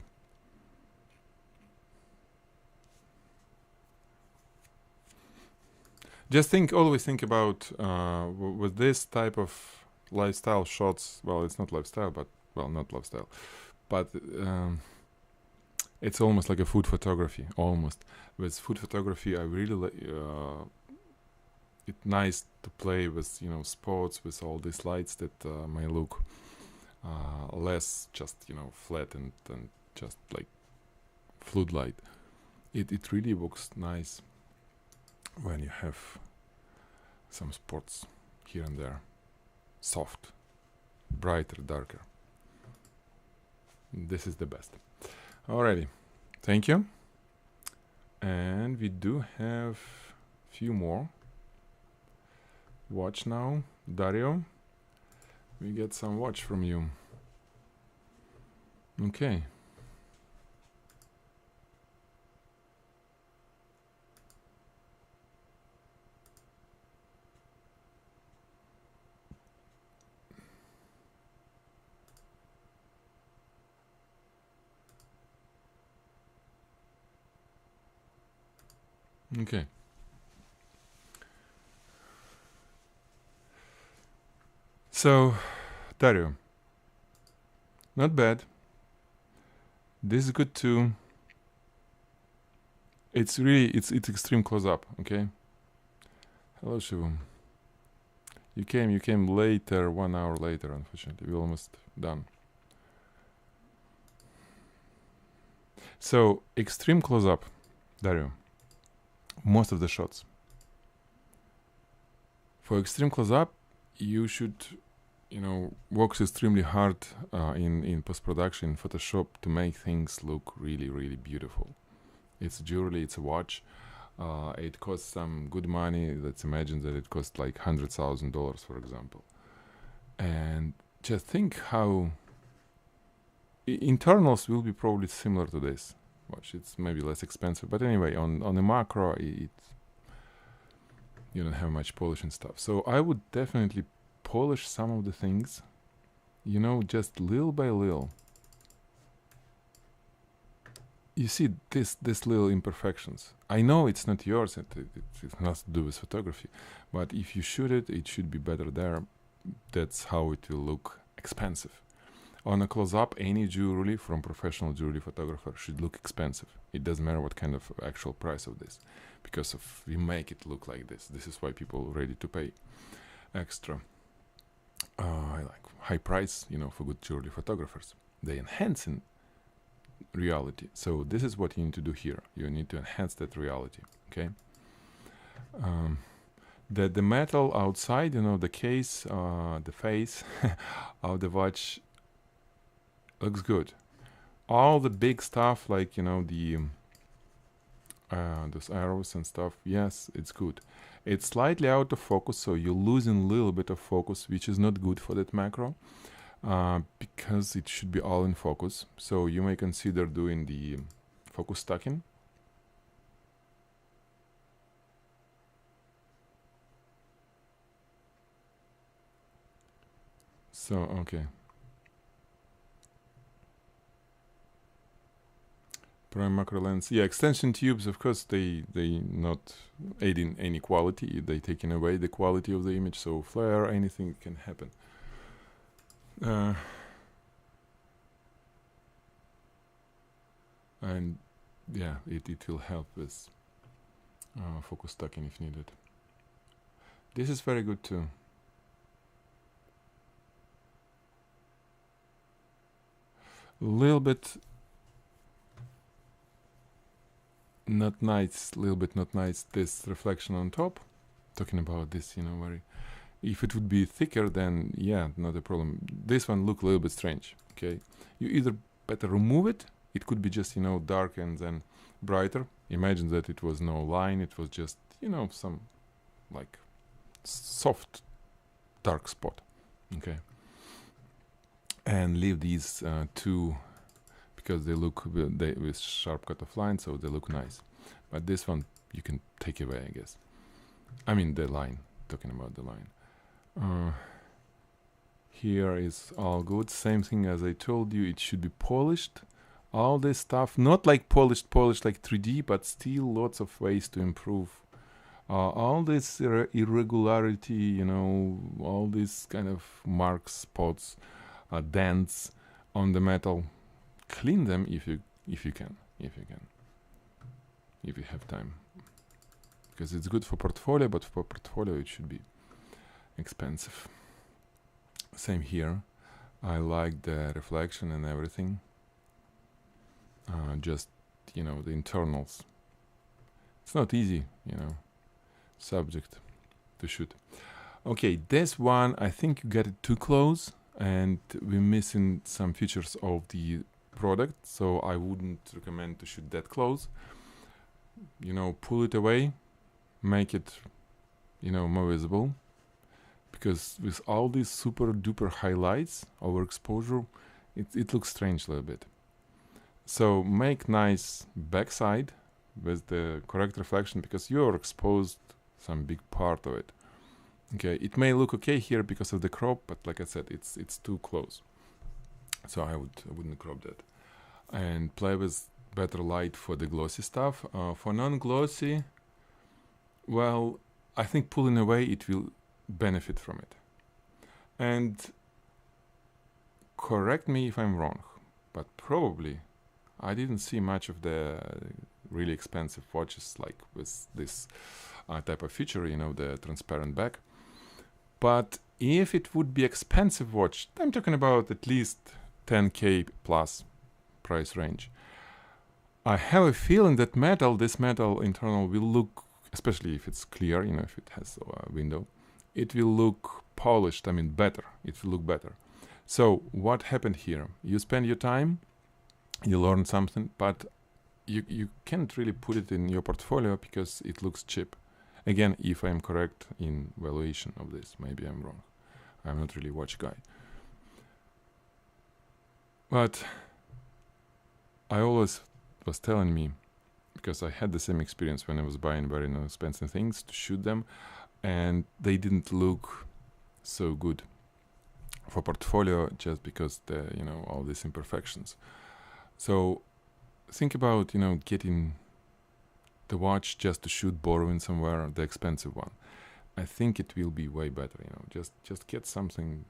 Just always think about with this type of lifestyle shots. Well, it's not lifestyle, but not lifestyle, but it's almost like a food photography. Almost with food photography, I really it's nice to play with, you know, spots with all these lights that may look less just, you know, flat and just like floodlight. It really looks nice when you have some spots here and there, soft, brighter, darker. This is the best. Alrighty, thank you. And we do have few more. Watch now, Dario. We get some watch from you. Okay. Okay. So, Dario, not bad. This is good too. It's really it's extreme close up. Okay. Hello, Shivam. You came later, 1 hour later. Unfortunately, we're almost done. So extreme close up, Dario. Most of the shots. For extreme close up, you should, you know, work extremely hard in post-production in Photoshop to make things look really, really beautiful. It's jewelry, it's a watch. It costs some good money. Let's imagine that it costs like $100,000, for example. And just think how internals will be probably similar to this watch. It's maybe less expensive, but anyway, on the macro, you don't have much polish and stuff. So I would definitely polish some of the things, you know, just little by little. You see this little imperfections. I know it's not yours, it has to do with photography, but if you shoot it, it should be better there. That's how it will look expensive. On a close-up, any jewelry from professional jewelry photographer should look expensive. It doesn't matter what kind of actual price of this, because if we make it look like this, this is why people are ready to pay extra, like high price, you know, for good jewelry photographers. they enhancing reality. So this is what you need to do here. You need to enhance that reality. Okay. The metal outside, you know, the case, the face of the watch looks good. All the big stuff, like, you know, the those arrows and stuff, yes, it's good. It's slightly out of focus, so you're losing a little bit of focus, which is not good for that macro, because it should be all in focus. So you may consider doing the focus stacking. So, okay. Prime macro lens. Yeah, extension tubes, of course, they not aiding any quality. They taking away the quality of the image. So flare, anything can happen. And yeah, it will help with focus stacking if needed. This is very good too. A little bit not nice, this reflection on top. Talking about this, you know, very. If it would be thicker, then yeah, not a problem. This one look a little bit strange. Okay, you either better remove it. It could be just, you know, dark and then brighter. Imagine that it was no line. It was just, you know, some like soft dark spot. Okay, and leave these two, because they look with sharp cut of line, so they look nice. But this one you can take away, I guess. I mean the line, talking about the line. Here is all good. Same thing as I told you, it should be polished. All this stuff, not like polished like 3D, but still lots of ways to improve. All this irregularity, you know, all these kind of marks, spots, dents on the metal, clean them if you can, if you have time, because it's good for portfolio, but for portfolio it should be expensive. Same here. I like the reflection and everything. Just, you know, the internals. It's not easy, you know, subject to shoot. Okay, this one, I think you get it too close and we're missing some features of the product, so I wouldn't recommend to shoot that close. You know, pull it away, make it, you know, more visible, because with all these super duper highlights, overexposure, it looks strange a little bit. So make nice backside with the correct reflection, because you're exposed some big part of it. Okay, it may look okay here because of the crop, but like I said, it's too close. So I wouldn't crop that. And play with better light for the glossy stuff. For non-glossy, well, I think pulling away it will benefit from it. And correct me if I'm wrong, but probably I didn't see much of the really expensive watches like with this type of feature, you know, the transparent back. But if it would be expensive watch, I'm talking about at least 10K plus price range, I have a feeling that this metal internal will look, especially if it's clear, you know, if it has a window, it will look polished, I mean better, it will look better. So what happened here? You spend your time, you learn something, but you can't really put it in your portfolio because it looks cheap. Again, if I'm correct in valuation of this, maybe I'm wrong. I'm not really a watch guy. But I always was telling me, because I had the same experience when I was buying very expensive things to shoot them, and they didn't look so good for portfolio just because the, you know, all these imperfections. So think about, you know, getting the watch just to shoot, borrowing somewhere, the expensive one. I think it will be way better, you know, just get something.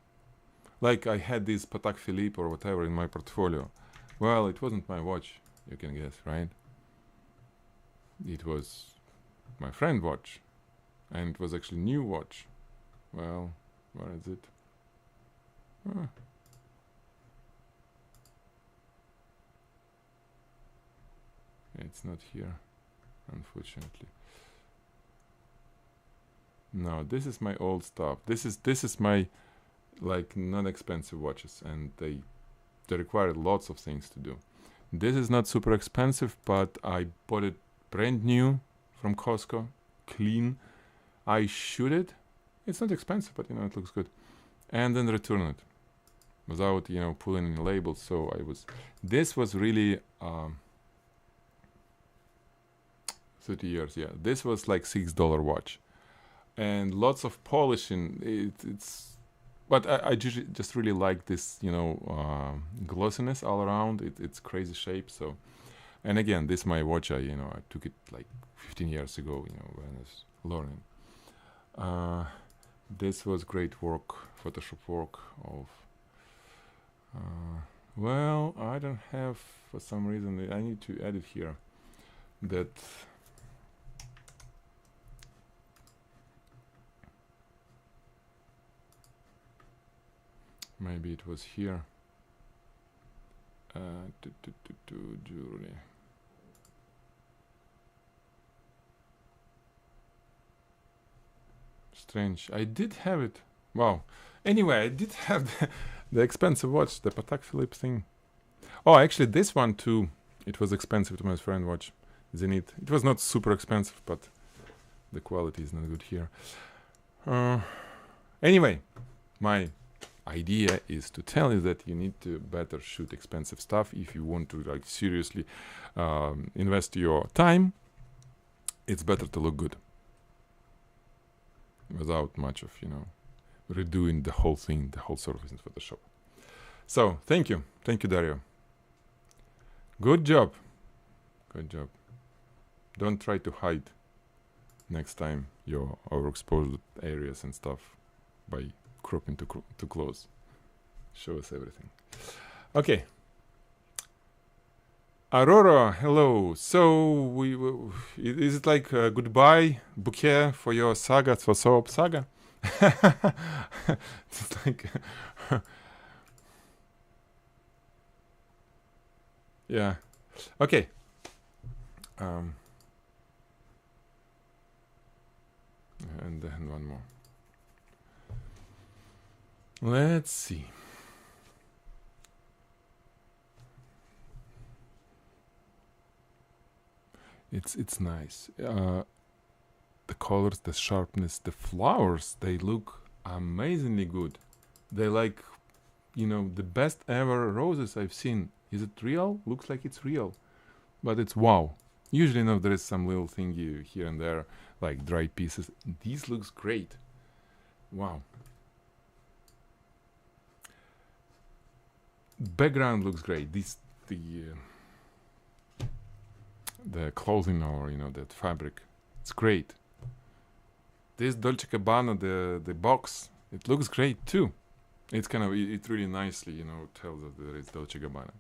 Like I had this Patek Philippe or whatever in my portfolio. Well, it wasn't my watch, you can guess, right? It was my friend's watch, and it was actually new watch. Well, where is it? it's not here, unfortunately. No, this is my old stuff. This is my like non-expensive watches, and they require lots of things to do. This is not super expensive, but I bought it brand new from Costco, clean. I shoot it. It's not expensive, but you know, it looks good. And then return it without, you know, pulling any labels. So this was really 30 years, yeah. This was like $6 watch. And lots of polishing. But I just really like this, you know, glossiness all around. It's crazy shape. So, and again, this my watch. I took it like 15 years ago. You know, when I was learning. This was great work, Photoshop work of. Well, I don't have, for some reason. I need to edit here. That. Maybe it was here. Jewelry. Strange. I did have it. Wow. Anyway, I did have the expensive watch, the Patek Philippe thing. Oh, actually, this one too. It was expensive to my friend watch, Zenith. It was not super expensive, but the quality is not good here. Anyway, my idea is to tell you that you need to better shoot expensive stuff if you want to like seriously invest your time. It's better to look good without much of, you know, redoing the whole thing, the whole surface in Photoshop. So thank you, Dario. Good job. Don't try to hide next time your overexposed areas and stuff by cropping too close. Show us everything. Okay. Aurora, hello. So is it like a goodbye bouquet for your saga, for soap saga? It's like yeah. Okay. And then one more. Let's see. It's nice. The colors, the sharpness, the flowers, they look amazingly good. They like, you know, the best ever roses I've seen. Is it real? Looks like it's real. But it's wow. Usually, you know, there is some little thingy here and there, like dry pieces. These looks great. Wow. Background looks great. The clothing, or you know, that fabric, it's great. This Dolce Gabbana, the box, it looks great too. It's kind of, it really nicely, you know, tells us that it's Dolce Gabbana.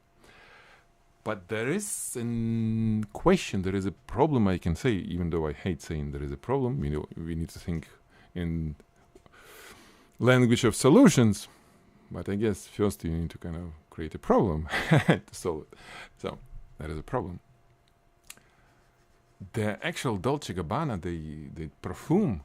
But there is a question, there is a problem, I can say, even though I hate saying there is a problem. You know, we need to think in language of solutions. But I guess first you need to kind of create a problem to solve it. So that is a problem. The actual Dolce Gabbana, the perfume,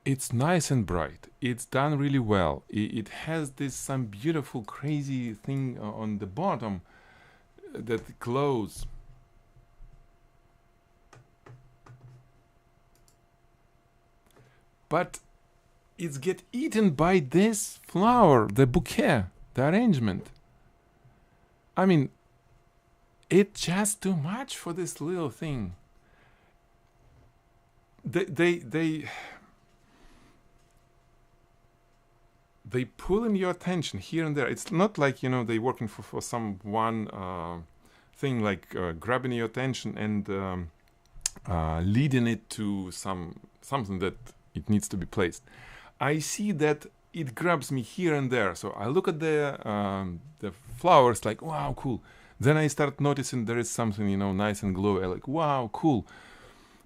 it's nice and bright. It's done really well. It has this some beautiful, crazy thing on the bottom that glows. But it's get eaten by this flower, the bouquet, the arrangement. I mean, it's just too much for this little thing. They pull in your attention here and there. It's not like, you know, they working for some one thing, like grabbing your attention and leading it to something that it needs to be placed. I see that it grabs me here and there. So I look at the flowers, like, wow, cool. Then I start noticing there is something, you know, nice and glowy. Like, wow, cool.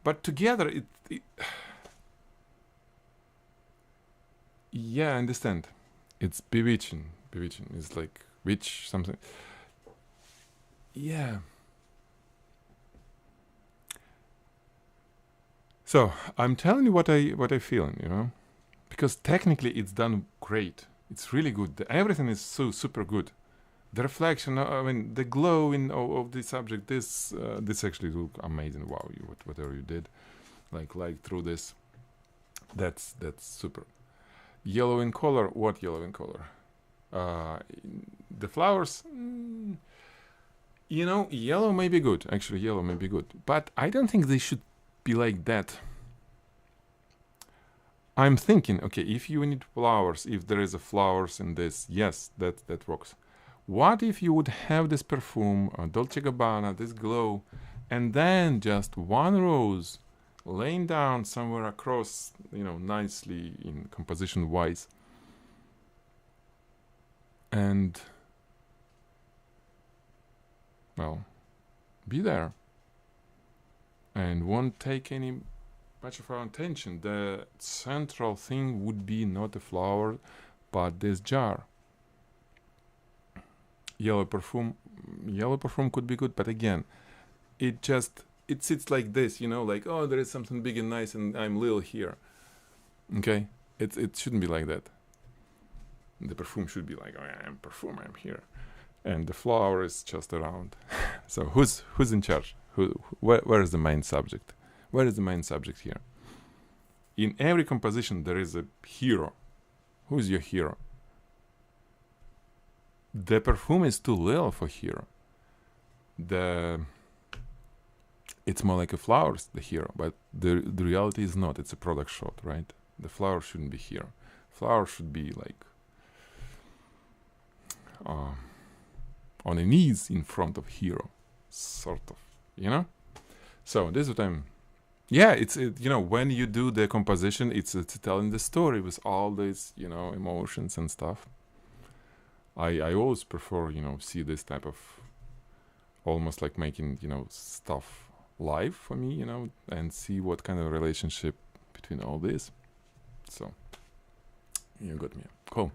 But together, yeah, I understand. It's bewitching. Bewitching is like witch something. yeah. So I'm telling you what I feel, you know, because technically it's done great. It's really good. Everything is so super good. The reflection, I mean, the glow of the subject. This actually look amazing. Wow, whatever you did, like through this, that's super. Yellow in color. What yellow in color? Uh, the flowers. You know, yellow may be good. Actually, yellow may be good, but I don't think they should be like that. I'm thinking, okay, if you need flowers, if there is a flowers in this, yes, that works. What if you would have this perfume, Dolce Gabbana, this glow, and then just one rose laying down somewhere across, you know, nicely in composition wise, and well, be there, and won't take any much of our attention. The central thing would be not a flower, but this jar. Yellow perfume could be good, but again, it sits like this, you know, like, oh, there is something big and nice and I'm little here. Okay, it shouldn't be like that. The perfume should be like, oh, I'm perfume, I'm here, and the flower is just around. So who's in charge? Where is the main subject? Where is the main subject here? In every composition there is a hero. Who's your hero? The perfume is too little for hero. It's more like a flowers, the hero, but the reality is not. It's a product shot, right? The flower shouldn't be hero. Flower should be like on the knees in front of hero, sort of, you know. So this is what I'm. Yeah, you know, when you do the composition, it's telling the story with all these, you know, emotions and stuff. I always prefer, you know, see this type of almost like making, you know, stuff live for me, you know, and see what kind of relationship between all this. So you got me. Cool.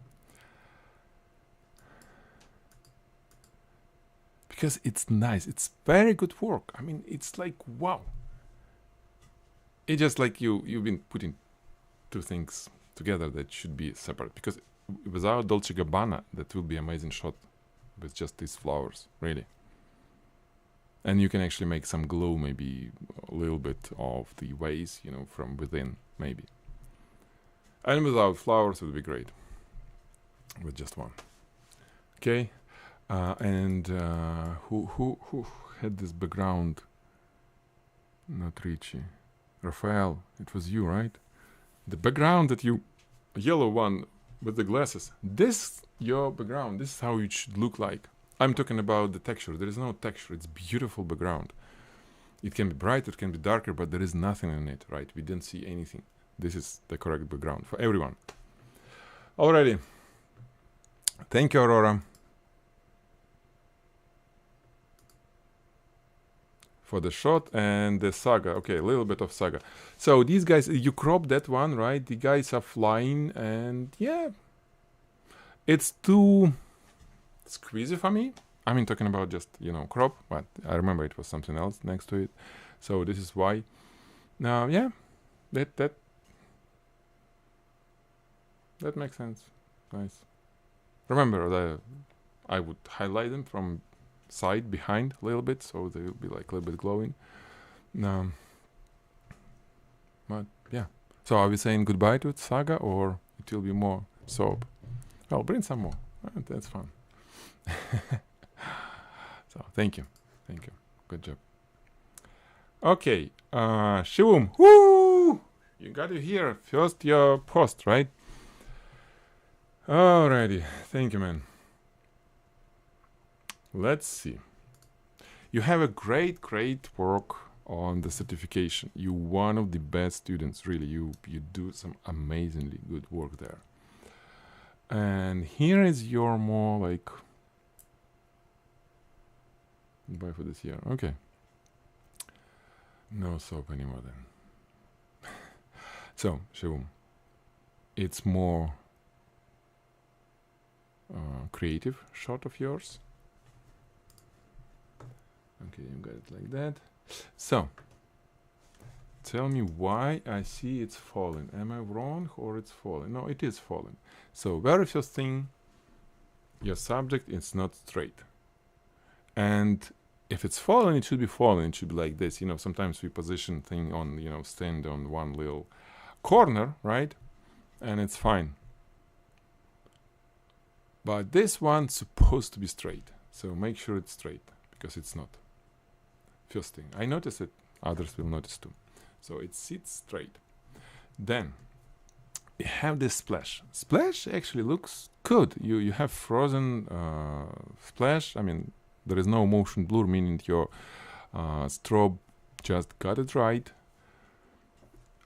Because it's nice. It's very good work. I mean, it's like, wow. It's just like you've been putting two things together that should be separate, because without Dolce Gabbana that will be amazing shot with just these flowers, really. And you can actually make some glow, maybe a little bit of the vase, you know, from within, maybe. And without flowers it would be great with just one. Okay. And who had this background? Not Richie. Raphael, it was you, right? The background that yellow one with the glasses. This, your background, this is how it should look like. I'm talking about the texture. There is no texture. It's beautiful background. It can be bright, it can be darker, but there is nothing in it, right? We didn't see anything. This is the correct background for everyone. Alrighty. Thank you, Aurora, for the shot and the saga. Okay, a little bit of saga. So these guys, you crop that one, right? The guys are flying, and yeah, it's too squeezy for me. I mean, talking about just, you know, crop, but I remember it was something else next to it. So this is why. Now, yeah, that makes sense. Nice. Remember that I would highlight them from side behind a little bit, so they will be like a little bit glowing. But yeah. So are we saying goodbye to Saga, or it will be more soap? Well, bring some more. That's fun. So thank you. Good job. Okay, Shivum. Woo! You got to hear first your post, right? Alrighty. Thank you, man. Let's see. You have a great work on the certification. You're one of the best students, really. You do some amazingly good work there. And here is your more like goodbye for this year. Okay. No soap anymore then. So, Shivum, it's more creative shot of yours. Okay, you got it like that. So, tell me why I see it's falling. Am I wrong or it's falling? No, it is falling. So, very first thing, your subject is not straight. And if it's falling, it should be falling. It should be like this. You know, sometimes we position thing on, you know, stand on one little corner, right? And it's fine. But this one's supposed to be straight. So make sure it's straight, because it's not. First thing. I notice it. Others will notice too. So it sits straight. Then we have this splash. Splash actually looks good. You have frozen splash. I mean, there is no motion blur, meaning your strobe just got it right.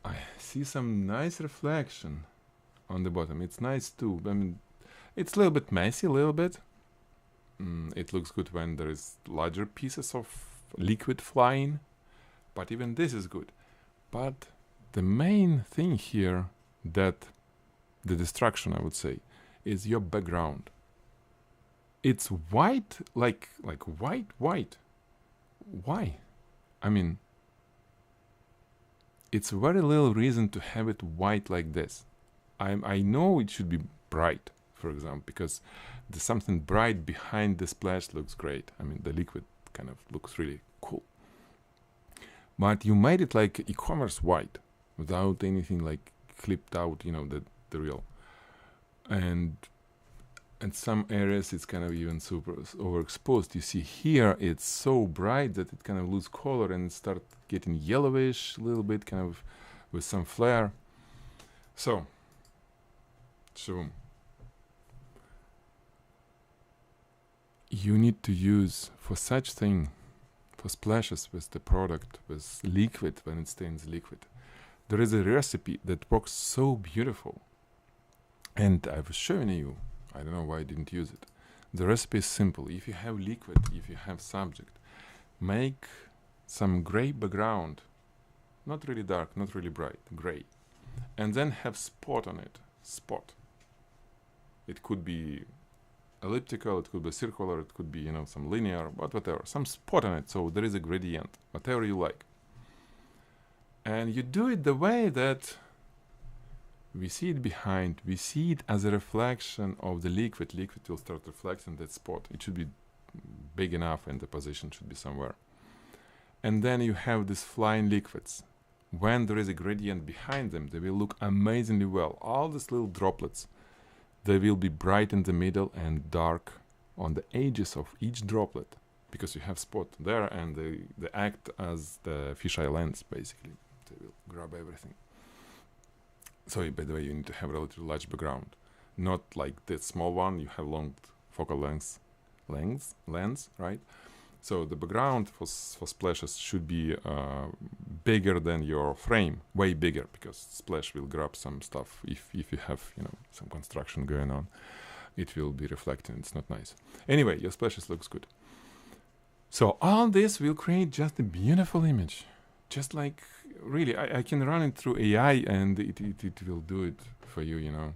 I see some nice reflection on the bottom. It's nice too. I mean, it's a little bit messy, a little bit. It looks good when there is larger pieces of liquid flying, but even this is good. But the main thing here, that the distraction, I would say, is your background. It's white, like white. Why? I mean, it's very little reason to have it white like this. I know it should be bright, for example, because there's something bright behind the splash looks great. I mean, the liquid kind of looks really cool. But you made it like e-commerce white, without anything like clipped out, you know, the real. And in some areas it's kind of even super overexposed. You see here it's so bright that it kind of lose color and start getting yellowish a little bit, kind of with some flare. So you need to use for such thing, for splashes with the product, with liquid, when it stains liquid. There is a recipe that works so beautiful. And I was showing you, I don't know why I didn't use it. The recipe is simple. If you have liquid, if you have subject, make some gray background, not really dark, not really bright, gray, and then have spot on it, spot. It could be elliptical, it could be circular, it could be, you know, some linear, but whatever, some spot on it, so there is a gradient, whatever you like. And you do it the way that we see it behind, we see it as a reflection of the liquid. Liquid will start reflecting that spot. It should be big enough and the position should be somewhere. And then you have these flying liquids. When there is a gradient behind them, they will look amazingly well. All these little droplets, they will be bright in the middle and dark on the edges of each droplet, because you have spot there and they act as the fisheye lens, basically. They will grab everything. So, by the way, you need to have a relatively large background. Not like this small one, you have long focal length lens, right? So the background for splashes should be bigger than your frame, way bigger, because splash will grab some stuff. If you have, you know, some construction going on, it will be reflecting. It's not nice. Anyway, your splashes looks good. So all this will create just a beautiful image. Just like, really, I can run it through AI and it will do it for you, you know.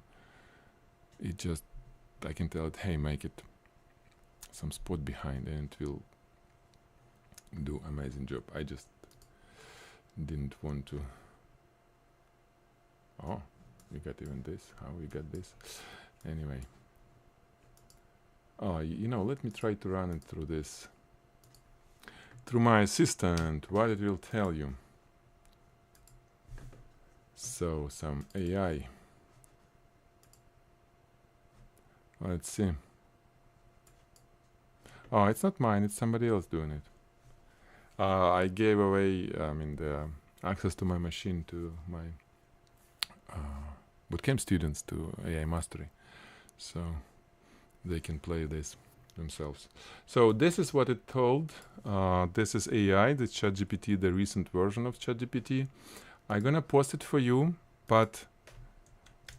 It just, I can tell it, hey, make it some spot behind, and it will do amazing job. I just didn't want to. Oh, we got even this. How we got this? Anyway. Oh, you know, let me try to run it through this. Through my assistant, what it will tell you. So, some AI. Let's see. Oh, it's not mine, it's somebody else doing it. I gave away, the access to my machine to my bootcamp students to AI Mastery. So they can play this themselves. So this is what it told. This is AI, the ChatGPT, the recent version of ChatGPT. I'm gonna post it for you, but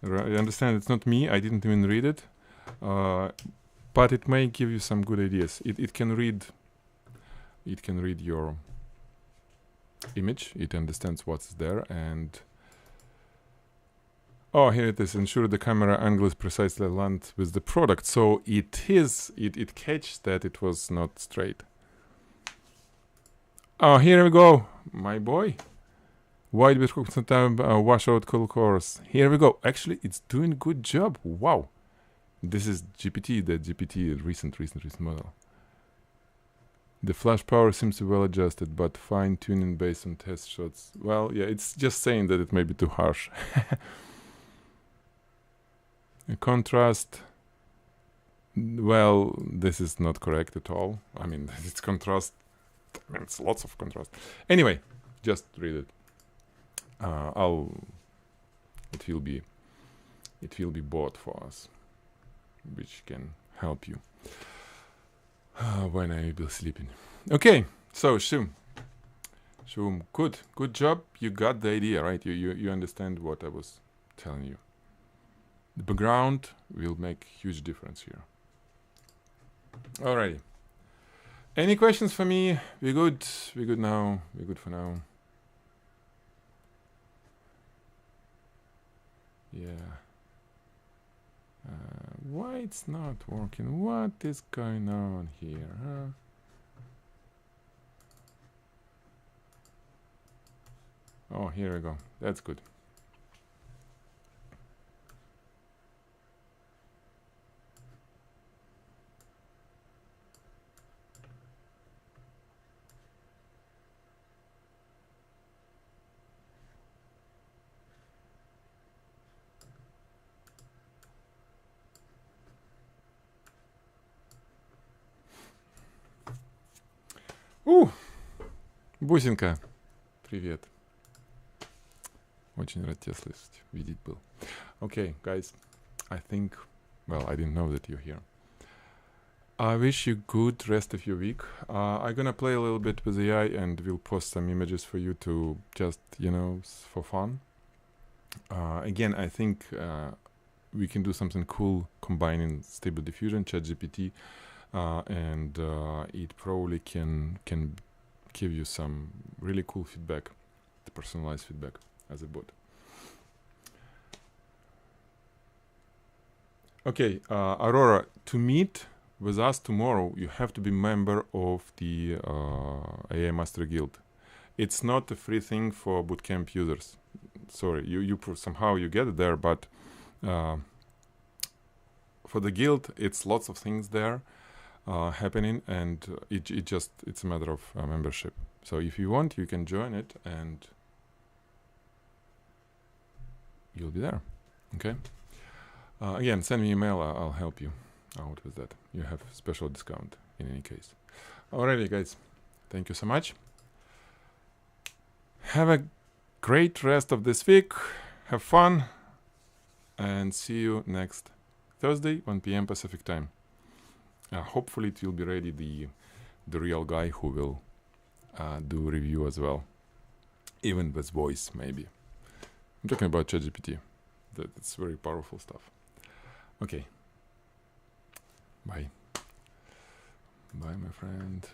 you understand it's not me. I didn't even read it. But it may give you some good ideas. It can read your image. It understands what's there, and oh, here it is. Ensure the camera angle is precisely aligned with the product. So it catches that it was not straight. Oh, here we go, my boy. White with sometimes washout color course. Here we go. Actually, it's doing good job. Wow. This is GPT, the GPT recent model. The flash power seems to be well adjusted, but fine tuning based on test shots. Well, yeah, it's just saying that it may be too harsh. Contrast. Well, this is not correct at all. I mean, it's contrast. I mean, it's lots of contrast. Anyway, just read it. It will be bought for us, which can help you when I will be sleeping. Okay, so Shum, good job. You got the idea, right? You understand what I was telling you. The background will make huge difference here. Alrighty. Any questions for me? We're good. We're good now. We're good for now. Yeah. Why it's not working? What is going on here, huh? Oh, here we go. That's good. Бусинка, привет. Очень рад тебя слышать, видеть был. Okay, guys, I think, well, I didn't know that you're here. I wish you good rest of your week. I'm gonna play a little bit with AI and we'll post some images for you to just, for fun. Again, I think we can do something cool combining Stable Diffusion, ChatGPT, and it probably can give you some really cool feedback, the personalized feedback as a bot. Okay, Aurora, to meet with us tomorrow, you have to be member of the AI Master Guild. It's not a free thing for bootcamp users. Sorry, somehow you get it there, but for the guild, it's lots of things there happening, and it's a matter of membership. So if you want, you can join it, and you'll be there. Okay. Again, send me an email. I'll help you out with that. You have special discount in any case. Alrighty, guys. Thank you so much. Have a great rest of this week. Have fun, and see you next Thursday, 1 p.m. Pacific time. Hopefully it will be ready, the real guy who will do review as well, even with voice maybe. I'm talking about ChatGPT. That's very powerful stuff. Okay. Bye. Bye, my friend.